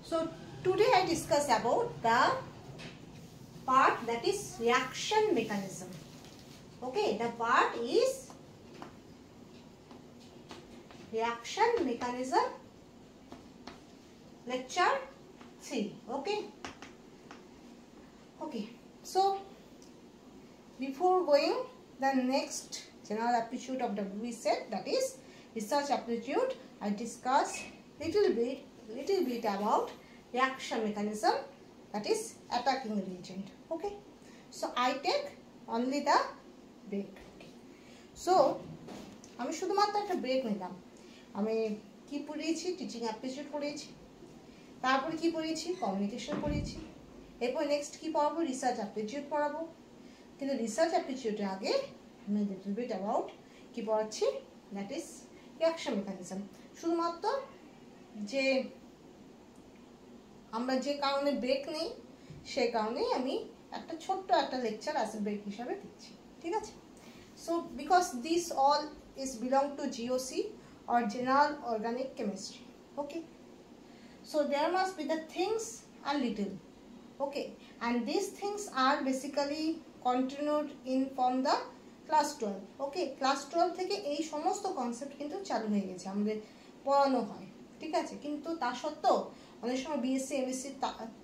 So today I discuss about the part that is reaction mechanism. Okay, the part is reaction mechanism, lecture 3. Okay. So before going the next general aptitude of WB set, that is research aptitude, I discuss little bit about reaction mechanism, that is attacking reagent. Okay, so I take only the break. So আমি শুধুমাত্র একটা break নিলাম। আমি কি পড়িয়েছি? Teaching aptitude পড়িয়েছি, তারপরে কি পড়িয়েছি? Communication পড়িয়েছি, এরপর next কি পড়াবো? রিসার্চ অ্যাপটিটিউড পড়াবো। কিন্তু রিসার্চ অ্যাপটিটিউডের আগে আমি লিটল বিট অ্যাবাউট কি পড়াচ্ছি, দ্যাট ইজ রিঅ্যাকশন মেকানিজম। শুধুমাত্র যে আমরা যে কারণে ব্রেক নেই সেই কারণেই আমি একটা ছোট্ট একটা লেকচার অ্যাজ এ ব্রেক হিসাবে দিচ্ছি, ঠিক আছে? So because this all is belong to GOC or General Organic Chemistry. Okay, so there must be the things a little. Okay, and these things are basically continued in from the class 12. Okay, class 12 থেকে এই সমস্ত concept কিন্তু চালু হয়ে গেছে, আমাদের পড়ানো হয়, ঠিক আছে? কিন্তু তা সত্ত্বেও অনেক সময় বিএসসি এমএসসি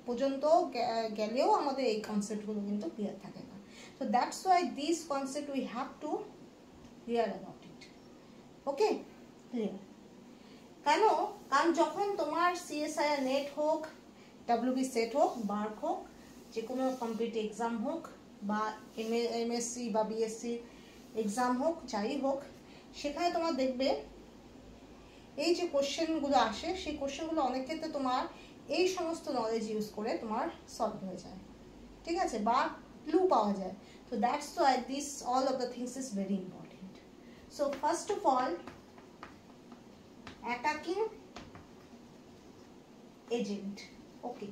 পর্যন্ত গেলেও আমাদের এই কনসেপ্টগুলো কিন্তু ক্লিয়ার থাকে না। So that's why these concept we have to clear about it. Okay, clear? কারণ যখন তোমার সিএসআইআর নেট হোক, ডাব্লিউবি সেট হোক, বার্ক হোক, যে কোনো কম্পিটিটিভ এক্সাম হোক, বা এমএসসি বা বিএসসি এক্সাম হোক, যাই হোক, সেখানে তোমার দেখবে এই যে কোশ্চেনগুলো আসে, সেই কোশ্চেনগুলো অনেক ক্ষেত্রে তোমার এই সমস্ত নলেজ ইউজ করে তোমার সলভ হয়ে যায়, ঠিক আছে? বা ক্লু পাওয়া যায়। So that's why this all of the things is very important. So first of all, attacking agent. Okay,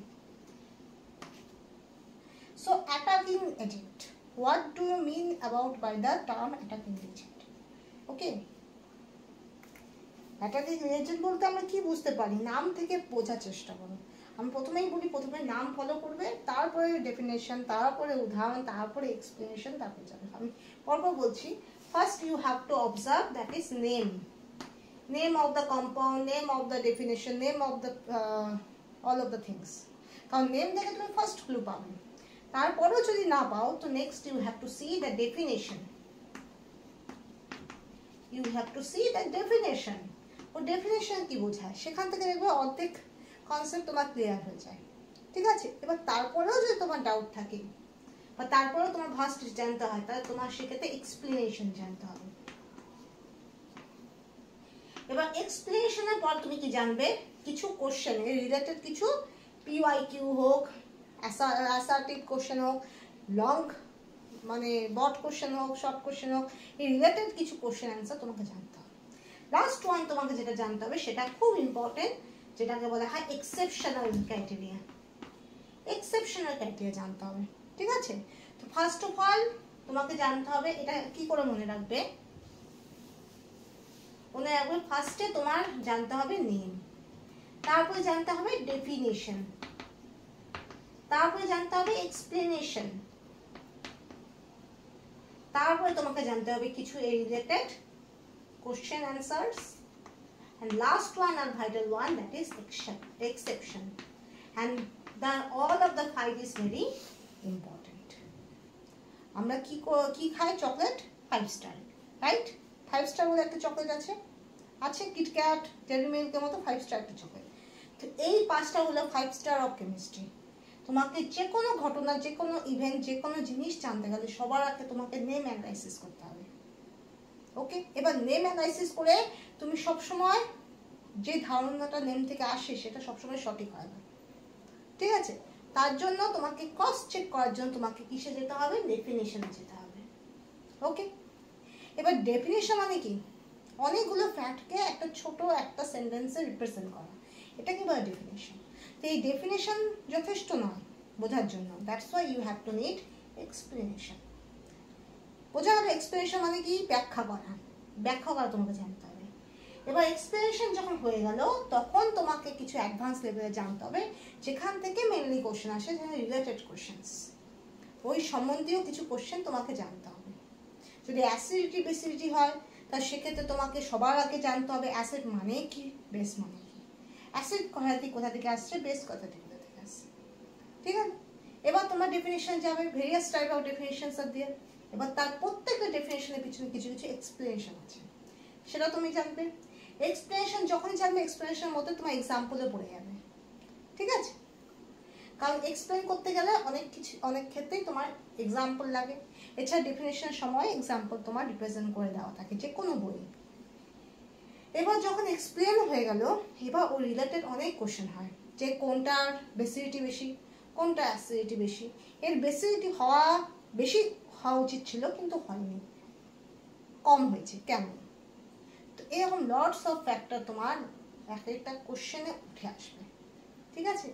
so attacking agent, what do you mean about by the term attacking agent? Okay, attacking agent বলতে আমরা কি বুঝতে পারি? নাম থেকে বোঝার চেষ্টা করো। আমি প্রথমেই বলি, প্রথমে নাম ফলো করবে, তারপরে ডেফিনেশন, তারপরে উদাহরণ, তারপরে এক্সপ্লেনেশন, তারপরে যাবে। আমি পরপর বলছি। First you have to observe, that is name, name of the compound, name of the definition, name of the all of the things. কারণ নেম থেকে তুমি ফার্স্ট ক্লু পাবে। তারপরেও যদি না পাও, তো next you have to see the definition. You have to see the definition. ও ডেফিনেশন কি বোঝায়, সেখান থেকে দেখবে অর্ধেক কনসেপ্ট তোমার ক্লিয়ার হয়ে যায়, ঠিক আছে? এবার তারপরেও যদি তোমার ডাউট থাকে বা তারপরেও তোমার ভাস্ট জানতে হয়, তাহলে তোমার সেক্ষেত্রে এক্সপ্লেনেশন জানতে হবে। এবার এক্সপ্লেনেশনের পর তুমি কি জানবে? কিছু কোশ্চেন রিলেটেড, কিছু পিওয়াইকিউ হোক, অ্যাসার্টিভ কোশ্চেন হোক, লং মানে বট কোশ্চেন হোক, শর্ট কোশ্চেন হোক, এই রিলেটেড কিছু কোশ্চেন অ্যান্সার তোমাকে জানতে হবে। লাস্ট ওয়ান তোমাকে যেটা জানতে হবে, সেটা খুব ইম্পর্টেন্ট, যেটাকে বলা হয় এক্সেপশনাল ক্রাইটেরিয়া। এক্সেপশনাল ক্রাইটেরিয়া জানতে হবে, ঠিক আছে? তো ফার্স্ট অফ অল তোমাকে জানতে হবে, এটা কি করে মনে রাখবে? মনে রাখবে, ফার্স্টে তোমার জানতে হবে নেম, তারপরে জানতে হবে ডেফিনেশন, তারপরে জানতে হবে এক্সপ্লেনেশন, তারপরে তোমাকে জানতে হবে কিছু এই related question answers, and last one and vital one, that is exception, and all of the 5 is very important. আমরা কি খাই? Chocolate 5 star, right? 5 স্টার বলে একটা চকলেট আছে কিটক্যাট, ডেয়ারি মিল্কের মতো 5 স্টার একটা চকলেট। তো এই 5টা হলো 5 স্টার অফ কেমিস্ট্রি। তোমাকে যে কোনো ঘটনা, যে কোনো ইভেন্ট, যে কোনো জিনিস জানতে গেলে সবার আগে তোমাকে নেম অ্যানালাইসিস করতে হবে। ওকে, এবার নেম অ্যানালাইসিস করে তুমি সবসময় যে ধারণাটা নেম থেকে আসে সেটা সবসময় সঠিক হয় না, ঠিক আছে? তার জন্য তোমাকে ক্রস চেক করার জন্য তোমাকে কিসে যেতে হবে? ডেফিনেশনে যেতে হবে। ওকে, এবার ডেফিনেশন মানে কি? অনেকগুলো ফ্যাক্টকে একটা ছোট একটা সেন্টেন্সে রিপ্রেজেন্ট করা, এটা কি বলে ডেফিনেশন। তো এই ডেফিনেশন যথেষ্ট নয় বোঝার জন্য, that's why you have to need explanation. বোঝা গেল? এক্সপ্লেনেশন মানে কি? ব্যাখ্যা করা তোমাকে জানতে হবে। এবার এক্সপ্লেনেশন যখন হয়ে গেল তখন তোমাকে কিছু অ্যাডভান্স লেভেলে জানতে হবে, যেখান থেকে মেনলি কোশ্চেন আসে, যেখানে রিলেটেড কোশ্চেন্স, ওই সম্বন্ধীয় কিছু কোশ্চেন তোমাকে জানতে হবে। যদি অ্যাসিডিটি বেসিডিটি হয় তাহলে সেক্ষেত্রে তোমাকে সবার আগে জানতে হবে অ্যাসিড মানে কি, বেস মানে কি, অ্যাসিড কোথা থেকে আসছে, বেস কোথা থেকে আসছে, ঠিক আছে। এবার তোমার ডেফিনেশন যাবে, ভেরিয়াস টাইপ অফ ডেফিনেশনস আর দিয়ে, এবার তার প্রত্যেকটা ডেফিনেশনের পিছনে কিছু কিছু এক্সপ্লেনেশন আছে, সেটা তুমি জানবে। এক্সপ্লেনেশন যখনই জানবে এক্সপ্লেনেশনের মধ্যে তোমার এক্সাম্পলে পড়ে যাবে, ঠিক আছে। কারণ এক্সপ্লেন করতে গেলে অনেক ক্ষেত্রেই তোমার এক্সাম্পল লাগে। এছাড়া ডেফিনেশনের সময় এক্সাম্পল তোমার রিপ্রেজেন্ট করে দেওয়া থাকে যে কোনো বই। এবার যখন এক্সপ্লেন হয়ে গেল, এবার ওই রিলেটেড অনেক কোশ্চেন হয় যে কোনটার বেসিডিটি বেশি, কোনটা অ্যাসিডিটি বেশি, এর বেসিডিটি বেশি হওয়া উচিত ছিল কিন্তু হয়নি, কম হয়েছে কেন। তো এরকম লটস অফ ফ্যাক্টর তোমার একটা কোশ্চেনে উঠে আসবে, ঠিক আছে।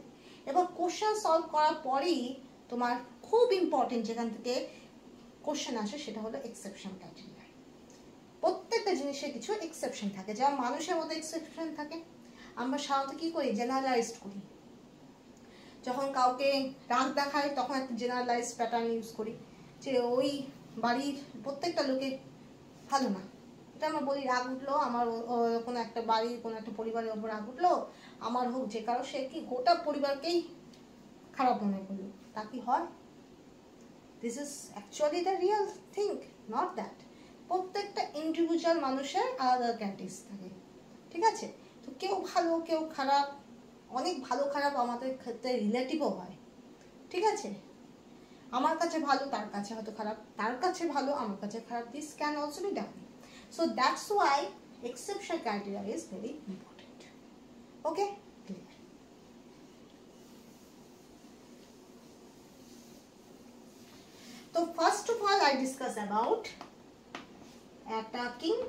এবার কোশ্চেন সলভ করার পরেই তোমার খুব ইম্পর্টেন্ট যেখান থেকে কোশ্চেন আসে সেটা হলো এক্সেপশন ক্রাইটেরিয়া। প্রত্যেকটা জিনিসের কিছু এক্সেপশন থাকে, যেমন মানুষের মধ্যে এক্সেপশন থাকে। আমরা সাধারণত কি করি, জেনারেলাইজড করি। যখন কাউকে রাগ দেখায় তখন একটা জেনারেলাইজড প্যাটার্ন ইউজ করি, যে ওই বাড়ির প্রত্যেকটা লোকে ভালো না, এটা আমরা বলি। রাগ উঠলো আমার কোনো একটা বাড়ির কোনো একটা পরিবারের ওপর রাগ উঠলো, আমার হোক যে কারো, সে কি গোটা পরিবারকেই খারাপ মনে করলো, তা কি হয়? This is actually the real thing, not that. প্রত্যেকটা ইন্ডিভিজুয়াল মানুষের আলাদা ক্যারেক্টারিস্টিক্স থাকে, ঠিক আছে। তো কেউ ভালো কেউ খারাপ, অনেক ভালো খারাপ আমাদের ক্ষেত্রে রিলেটিভও হয়, ঠিক আছে। আমার কাছে ভালো তার কাছে হয়তো খারাপ, তার কাছে ভালো আমার কাছে খারাপ, this can also be done. So that's Y exception criteria is very important. Okay, clear. So first of all I discuss about attacking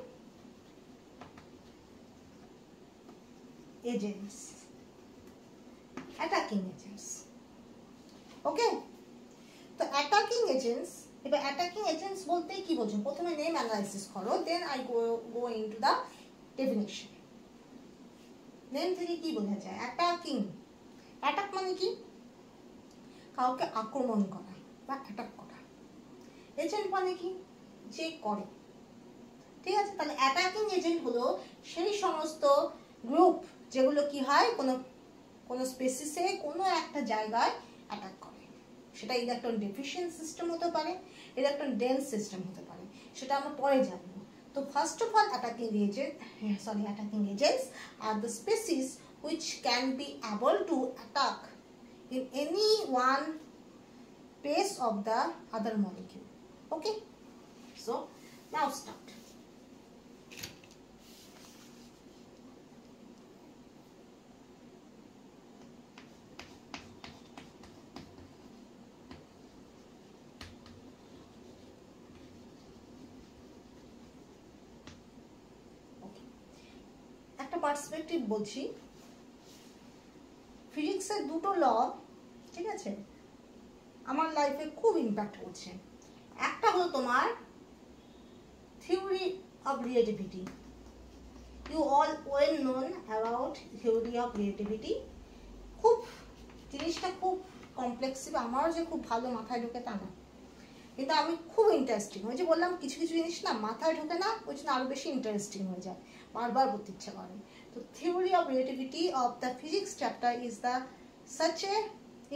agents. Okay, তো অ্যাটাকিং এজেন্টস, এবার অ্যাটাকিং এজেন্টস বলতে কি বোঝো? প্রথমে নেম অ্যানালাইসিস করো, then I go into the definition. Name থেকে কি বোঝা যায়? অ্যাটাকিং, অ্যাটাক মানে কি? কাউকে আক্রমণ করা বা অ্যাটাক করা। এজেন্ট মানে কি? যে করে, ঠিক আছে। তাহলে অ্যাটাকিং এজেন্ট হলো সেই সমস্ত গ্রুপ যেগুলো কি হয় কোনো স্পেসিসে কোনো একটা জায়গায় অ্যাটাক করে। সেটা ইলেকট্রন ডেফিশিয়েন্ট সিস্টেম হতে পারে, ইলেকট্রন ডেন্স সিস্টেম হতে পারে, সেটা আমরা পরে জানবো। তো first of all attacking agents are the species which can be able to attack in any one place of the other molecule. Okay, so now start. Perspective বলছি, ফিজিক্সের দুটো ল, ঠিক আছে, আমার লাইফে খুব ইম্প্যাক্ট করছে। একটা হলো তোমার theory of relativity. You all well known about theory of relativity. খুব জিনিসটা খুব কমপ্লেক্সিভ, আমারও যে খুব ভালো মাথায় ঢোকে তা না, কিন্তু আমি খুব ইন্টারেস্টিং। ওই যে বললাম কিছু কিছু জিনিস না মাথায় ঢোকে না, ওই জন্য আরও বেশি ইন্টারেস্টিং হয়ে যায়, বারবার পড়তে ইচ্ছা করে। তো theory of relativity of the physics chapter is such a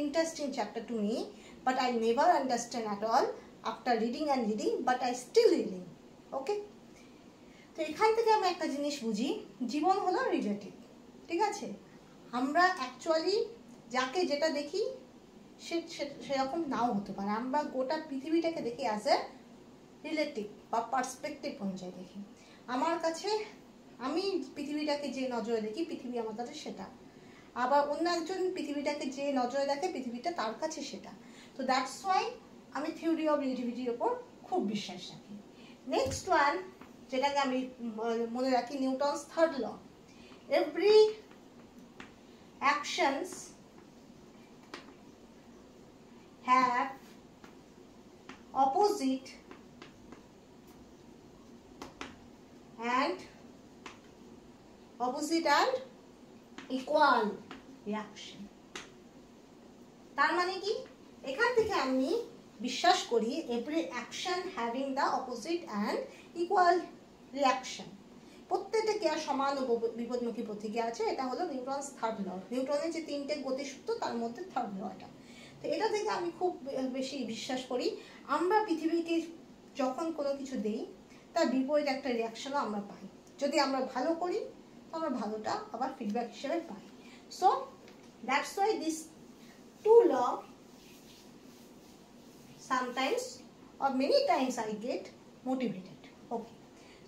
interesting chapter to me, but I never understand at all after reading, but I still reading. Okay, তো এখান থেকে আমি একটা জিনিস বুঝি, জীবন হলো রিলেটিভ, ঠিক আছে। আমরা অ্যাকচুয়ালি যাকে যেটা দেখি সেরকম নাও হতে পারে। আমরা গোটা পৃথিবীটাকে দেখি অ্যাজ এ রিলেটিভ বা পার্সপেক্টিভ অনুযায়ী দেখি। আমার কাছে আমি পৃথিবীটাকে যে নজরে দেখি, পৃথিবী আমার কাছে সেটা, আবার অন্য একজন পৃথিবীটাকে যে নজরে দেখে, পৃথিবীটা তার কাছে সেটা। তো দ্যাটস ওয়াই আমি থিওরি অফ রিলেটিভিটির ওপর খুব বিশ্বাস রাখি। নেক্সট ওয়ান যেটাকে আমি মনে রাখি, Newton's third law. Every actions have opposite and opposite and equal reaction. তার মানে কি, এখান থেকে আমি বিশ্বাস করি every action having the opposite and equal reaction, প্রত্যেকটা ক্রিয়া সমান ও বিপদমুখী প্রতিক্রিয়া আছে। এটা হলো নিউটনস থার্ড ল, নিউটনের যে 3টে গতিসূত্র তার মধ্যে থার্ড ল এটা। তো এটা থেকে আমি খুব বেশি বিশ্বাস করি আমরা পৃথিবীতে যখন কোনো কিছু দেই তার বিপরীত একটা রিয়াকশনও আমরা পাই। যদি আমরা ভালো করি তো আমরা ভালোটা আবার ফিডব্যাক হিসেবে পাই। So that's why this to law sometimes or many times I get motivated. Okay,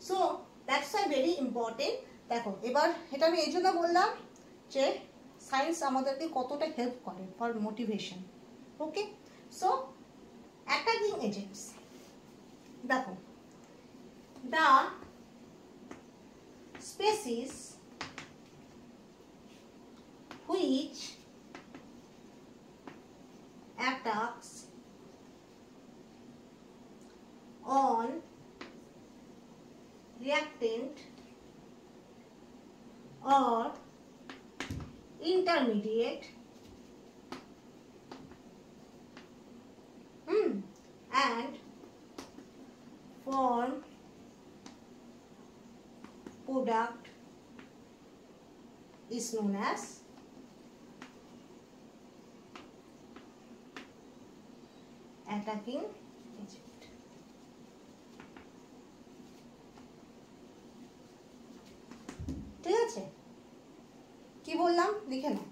so that's why very important. দেখো এবার এটা আমি এই জন্য বললাম যে সায়েন্স আমাদেরকে কতটা হেল্প করে for motivation. Okay, so attacking agents, দেখো the species which attacks on reactant or intermediate and form product is known as attacking agent. ঠিক আছে, কি বললাম লিখে নাও।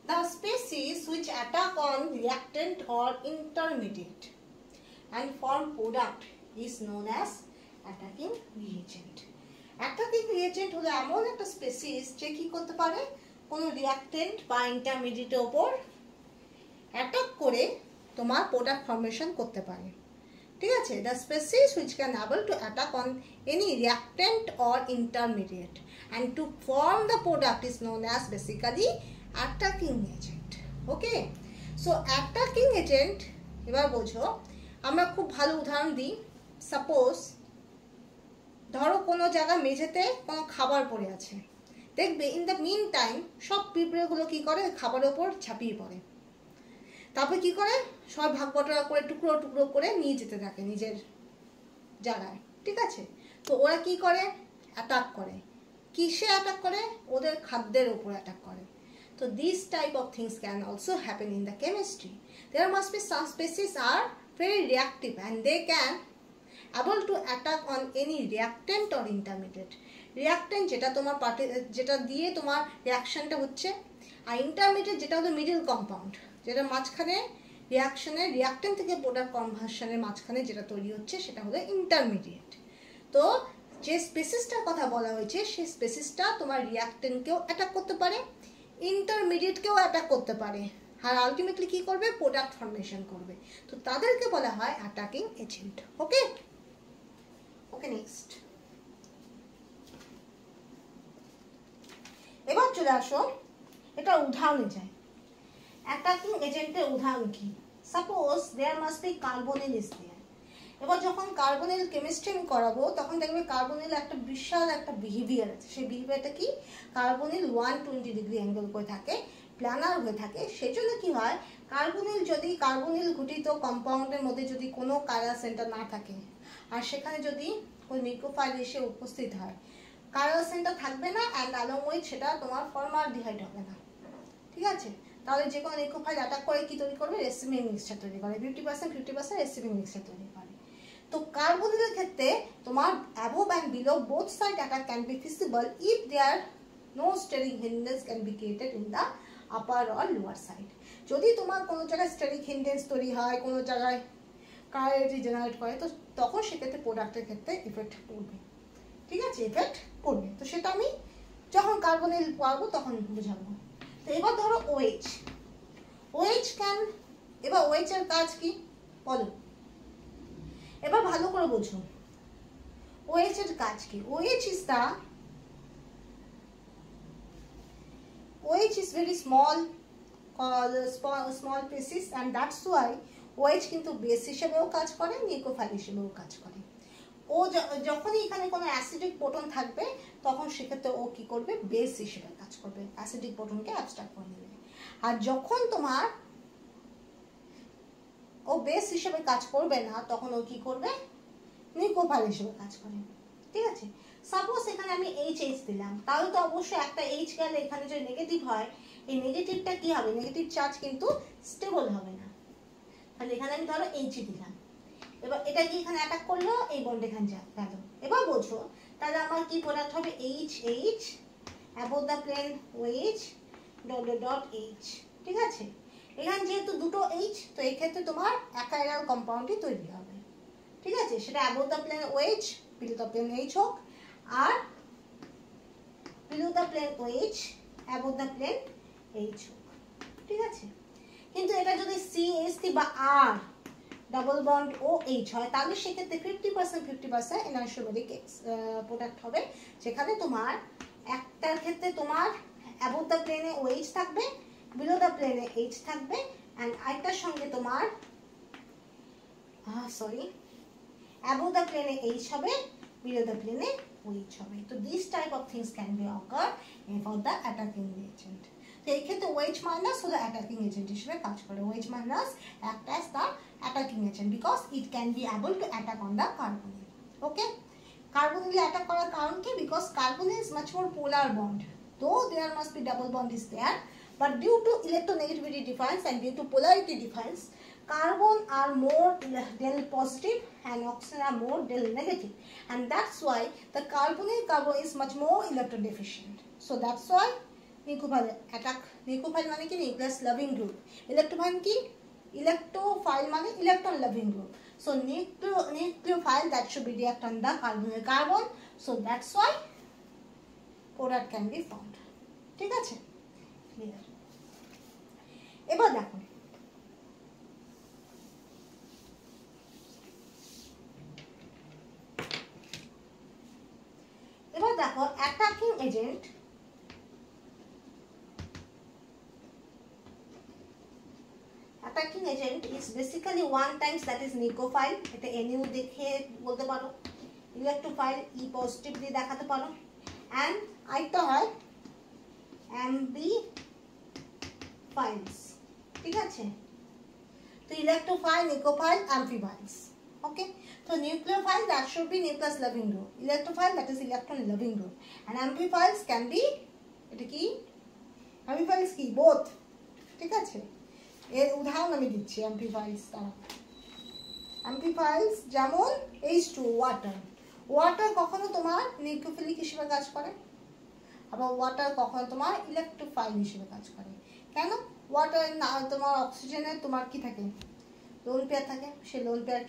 The species which attack on reactant or intermediate and form product is known as attacking reagent. Attacking reagent হলো এমন একটা species যে কি করতে পারে, কোনো রিঅ্যাক্টেন্ট বা ইন্টারমিডিয়েটের উপর অ্যাটাক করে তোমার প্রোডাক্ট ফর্মেশন করতে পারে। ঠিক আছে, the species which can able to attack on any reactant or intermediate and to form the product is known as basically attacking agent. Okay, so attacking agent এবার বোঝো, আমরা খুব ভালো উদাহরণ দিই। সাপোজ ধরো কোনো জায়গায় মেঝেতে কোনো খাবার পড়ে আছে, দেখবে ইন দ্য মিন টাইম সব পিঁপড়েগুলো কি করে খাবারের ওপর ঝাঁপিয়ে পড়ে, তারপর কি করে সব ভাগ বটরা করে টুকরো টুকরো করে নিয়ে যেতে থাকে নিজের জায়গায়। ঠিক আছে, তো ওরা কি করে অ্যাটাক করে, কিসে অ্যাটাক করে, ওদের খাদ্যের উপর অ্যাটাক করে। So these type of things can also happen in the chemistry. There must be some species are very reactive and they can able to attack on any reactant or intermediate. Reactant যেটা তোমার যেটা দিয়ে তোমার রিঅ্যাকশনটা হচ্ছে, আর intermediate যেটা হলো middle compound, যেটা মাঝখানে রিঅ্যাকশনের রিঅ্যাক্টেন্ট থেকে প্রোডাক্ট কনভার্সনের মাঝখানে যেটা তৈরি হচ্ছে সেটা হলো ইন্টারমিডিয়েট। তো যে স্পেসিসটার কথা বলা হয়েছে সেই স্পেসিসটা তোমার রিঅ্যাক্টেন্টকেও অ্যাটাক করতে পারে, ইন্টারমিডিয়েটকেও অ্যাটাক করতে পারে, আর আলটিমেটলি কি করবে, প্রোডাক্ট ফর্মেশন করবে। তো তাদেরকে বলা হয় অ্যাটাকিং এজেন্ট। ওকে ওকে, নেক্সট এবার চলে আসো এটা উদাহরণে যাই। অ্যাটাকিং এজেন্টের উদাহরণ কি, suppose there must be carbonyl is there. এবার যখন কার্বনিল কেমিস্ট্রি আমি করাবো তখন দেখবে কার্বনিল একটা বিশাল একটা বিহেভিয়ার আছে। সেই বিহেভিয়ারটা কি, কার্বনিল 120 ডিগ্রি অ্যাঙ্গেল করে থাকে, প্ল্যানার হয়ে থাকে। সেই জন্য কি হয়, কার্বনিল যদি কার্বনিল ঘটিত কম্পাউন্ডের মধ্যে যদি কোনো কাইরাল সেন্টার না থাকে আর সেখানে যদি কোনো নিউক্লিওফাইল এসে উপস্থিত হয়, কাইরাল সেন্টার থাকবে না অ্যান্ড অ্যালং উইথ সেটা তোমার ফর্মালডিহাইড হবে না। ঠিক আছে, তাহলে যে কোনো নিউক্লিওফাইল অ্যাটাক করে কি তৈরি করবে, রেসিমিং মিক্সচার তৈরি করে, 50% রেসিমিং মিক্সচার তৈরি করে। তো কার্বনিলের ক্ষেত্রে তোমার above and below both side attack can be feasible if there no steric hindrance can be created in the upper or lower side. যদি তোমার কোনো জায়গায় স্টেরিক হিন্ডেন্স তৈরি হয়, কোনো জায়গায় কারেন্ট জেনারেট করে, তো তখন সেক্ষেত্রে প্রোডাক্টের ক্ষেত্রে ইফেক্ট পড়বে। ঠিক আছে, ইফেক্ট পড়বে। তো সেটা আমি যখন কার্বনিল পারবো তখন বোঝাবো। তো এবার ধরো OH, OH ক্যান, এবার OH এর কাজ কি বলো, এবার ভালো করে বোঝো। OH এর কাজ কি? OH is very small species and that's why OH কিন্তু বেস হিসেবেও কাজ করে, নিউক্লিওফাইল হিসেবেও কাজ করে। ও যখনই এখানে কোনো অ্যাসিডিক প্রোটন থাকবে তখন সেক্ষেত্রে ও কি করবে? বেস হিসেবে কাজ করবে, অ্যাসিডিক প্রোটনকে অ্যাবস্ট্রাক্ট করে নেবে। আর যখন তোমার ও বেস হিসেবে কাজ করবে না তখন ও কি করবে? নিউক্লিওফাইল হিসেবে কাজ করে। ঠিক আছে, সাপোজ এখানে আমি এইচ দিলাম, তাহলে তো অবশ্যই একটা এইচ গেলে এখানে যদি নেগেটিভ হয়, এই নেগেটিভটা কি হবে? নেগেটিভ চার্জ কিন্তু স্টেবল হবে না। তাহলে এখানে আমি ধরো এইচ দিলাম, এবার এটা কি এখানে অ্যাটাক করলো, এই বন্ড এখানে গেল। এবার বোঝো তাহলে আমার কি প্রোডাক্ট হবে? H above the plane OH dot H। ঠিক আছে, এখানে যেহেতু দুটো এইচ, তো এই ক্ষেত্রে তোমার অ্যাকাইরাল কম্পাউন্ডই তৈরি হবে। ঠিক আছে, সেটা above the plane OH below the plane H হোক, আর below the plane OH above the plane H হোক। ঠিক আছে, কিন্তু এটা যদি CH বা R ডাবল বন্ড OH হয় তাহলে সেক্ষেত্রে 50% এনাইসোমেরিক প্রোডাক্ট হবে, যেখানে তোমার একটার ক্ষেত্রে তোমার অ্যাবোভ দ্য প্লেনে OH থাকবে, বিলো দ্য প্লেনে H থাকবে, অ্যান্ড আরেকটার সঙ্গে তোমার above the plane H হবে, below the plane OH হবে। তো these type of things can be occur for the attacking agent। তো এই ক্ষেত্রে OH মাইনাস হলো অ্যাটাকিং এজেন্ট হিসেবে কাজ করে। OH minus act as the attacking agent because it can be able to attack on the carbonyl। Okay, carbonyl attack করার কারণ কি? Because carbonyl is much more polar bond, though there must be double bond is there, but due to electronegativity difference and due to polarity difference, carbon are more del positive and oxygen are more del negative, and that's why the carbonyl carbon is much more electrodeficient। So that's why nucleophile attack. Nucleophile মানে কি? Nucleus loving group. Electrophile কি? Electrophile মানে electron loving group. So nucleophile that should be react on the carbonyl carbon, so that's why product can be found। ঠিক আছে, clear? এবার দেখো attacking agent. Attacking agent is basically one times that is nucleophile, এটা NU দেখে বলতে পারো, electrophile E positive দিয়ে দেখাতে পারো, and আরেকটা হয় অ্যাম্বিফাইলস। ঠিক আছে, তো ইলেকট্রোফাইল, নিউক্লিওফাইল, অ্যাম্ফিফাইলস। ওকে, তো nucleophile that should be nucleus loving group, electrophile that is electron loving group, and amphiphils can be, এটা কি? amphiphils কি? both। ঠিক আছে, এর উদাহরণ আমি দিচ্ছি অ্যাম্পিফাইলস দ্বারা। অ্যাম্পিফাইলস যেমন H2O ওয়াটার। ওয়াটার কখনো তোমার নিউক্লিওফিলিক হিসেবে কাজ করে, আবার ওয়াটার কখনো তোমার ইলেকট্রোফাইল হিসেবে কাজ করে। কেন? ওয়াটার না তোমার অক্সিজেনের তোমার কি থাকে? লোন পেয়ার থাকে, সে লোন পেয়ার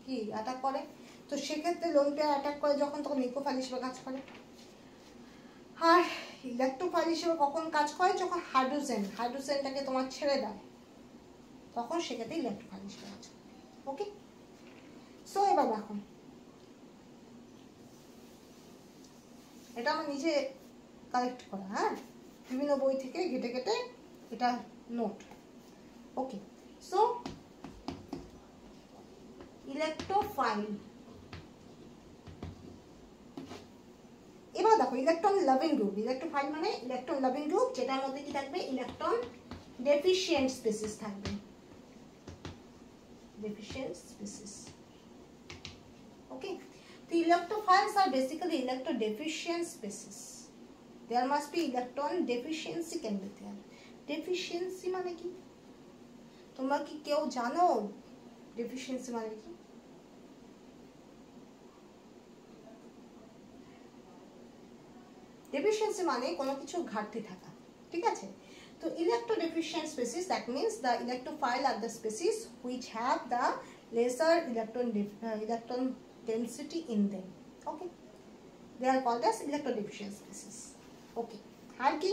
কি অ্যাটাক করে, তো সেক্ষেত্রে লোন পেয়ার অ্যাটাক করে যখন তখন নিউক্লিওফাইল হিসেবে কাজ করে। আর ইলেকট্রোফাইল হিসেবে কখন কাজ করে? যখন হাইড্রোজেনটাকে তোমার ছেড়ে দেয়, তখন সেক্ষেত্রে ইলেকট্রোফাইল হিসেবে কাজ করে। ওকে, সো এবার দেখো, এটা আমার নিজে কালেক্ট করা, হ্যাঁ, বিভিন্ন বই থেকে ঘেটে ঘেটে এটা নোট। ওকে, সো ইলেকট্রোফাইল। এবার দেখো ইলেকট্রন লাভিং গ্রুপ। ইলেকট্রোফাইল মানে ইলেকট্রন লাভিং গ্রুপ, যেটার মধ্যে কি থাকবে? ইলেকট্রন ডেফিশিয়েন্ট স্পিসিস থাকবে, deficient species। Okay, the electrophiles are basically electrodeficient species. There must be electron deficiency can be there। deficiency মানে কি? তোমরা কি কেউ জানো deficiency মানে কি? deficiency মানে কোনো কিছু ঘাটতি থাকা। ঠিক আছে, তো electrodeficient species, that means the electrophile are the species which have the lesser electron density in them। Okay, they are called as electrodeficient species। Okay, আর কি?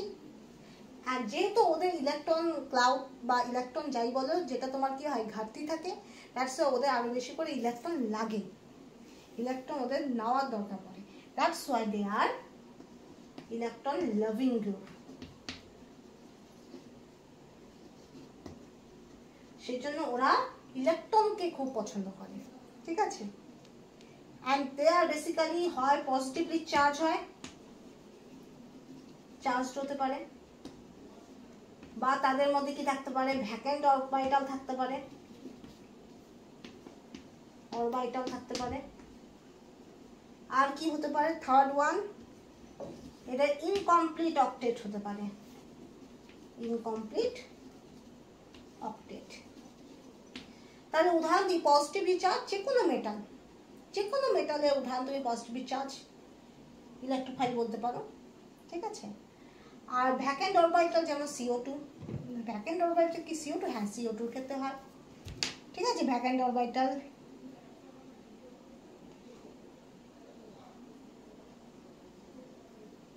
আর যেহেতু ওদের ইলেকট্রন ক্লাউড বা ইলেকট্রন যাই বলো, যেটা তোমার কি হয় ঘাটতি থাকে, দ্যাটস ওদের আরো বেশি করে ইলেকট্রন লাগে। ইলেকট্রন ওদের নেওয়ার দরকার পড়ে। That's why they are electron loving group. সেই জন্য ওরা ইলেকট্রনকে খুব পছন্দ করে, ঠিক আছে। অ্যান্ড দে আর বেসিক্যালি হয় পজিটিভলি চার্জ হয়, চার্জড হতে পারে, বা তাদের মধ্যে কি থাকতে পারে, ভ্যাকেন্ট অরবিটাল থাকতে পারে, অরবিটাল থাকতে পারে। আর কি হতে পারে, থার্ড ওয়ান, এটা ইনকমপ্লিট অক্টেট হতে পারে, ইনকমপ্লিট অক্টেট। তাহলে উদাহরণ দিই, পজিটিভলি চার্জ যে কোনো মেটাল, যে কোনো মেটালের উদাহরণ তুমি পজিটিভলি চার্জ ইলেকট্রোফাইল বলতে পারো, ঠিক আছে। আর ভ্যাকেন্ট অরবিটাল যেমন CO2, ভ্যাকেন্ট অরবিটাল কি CO2? হ্যাঁ, CO2 ক্ষেত্রে হয়, ঠিক আছে। ভ্যাকেন্ট অরবিটাল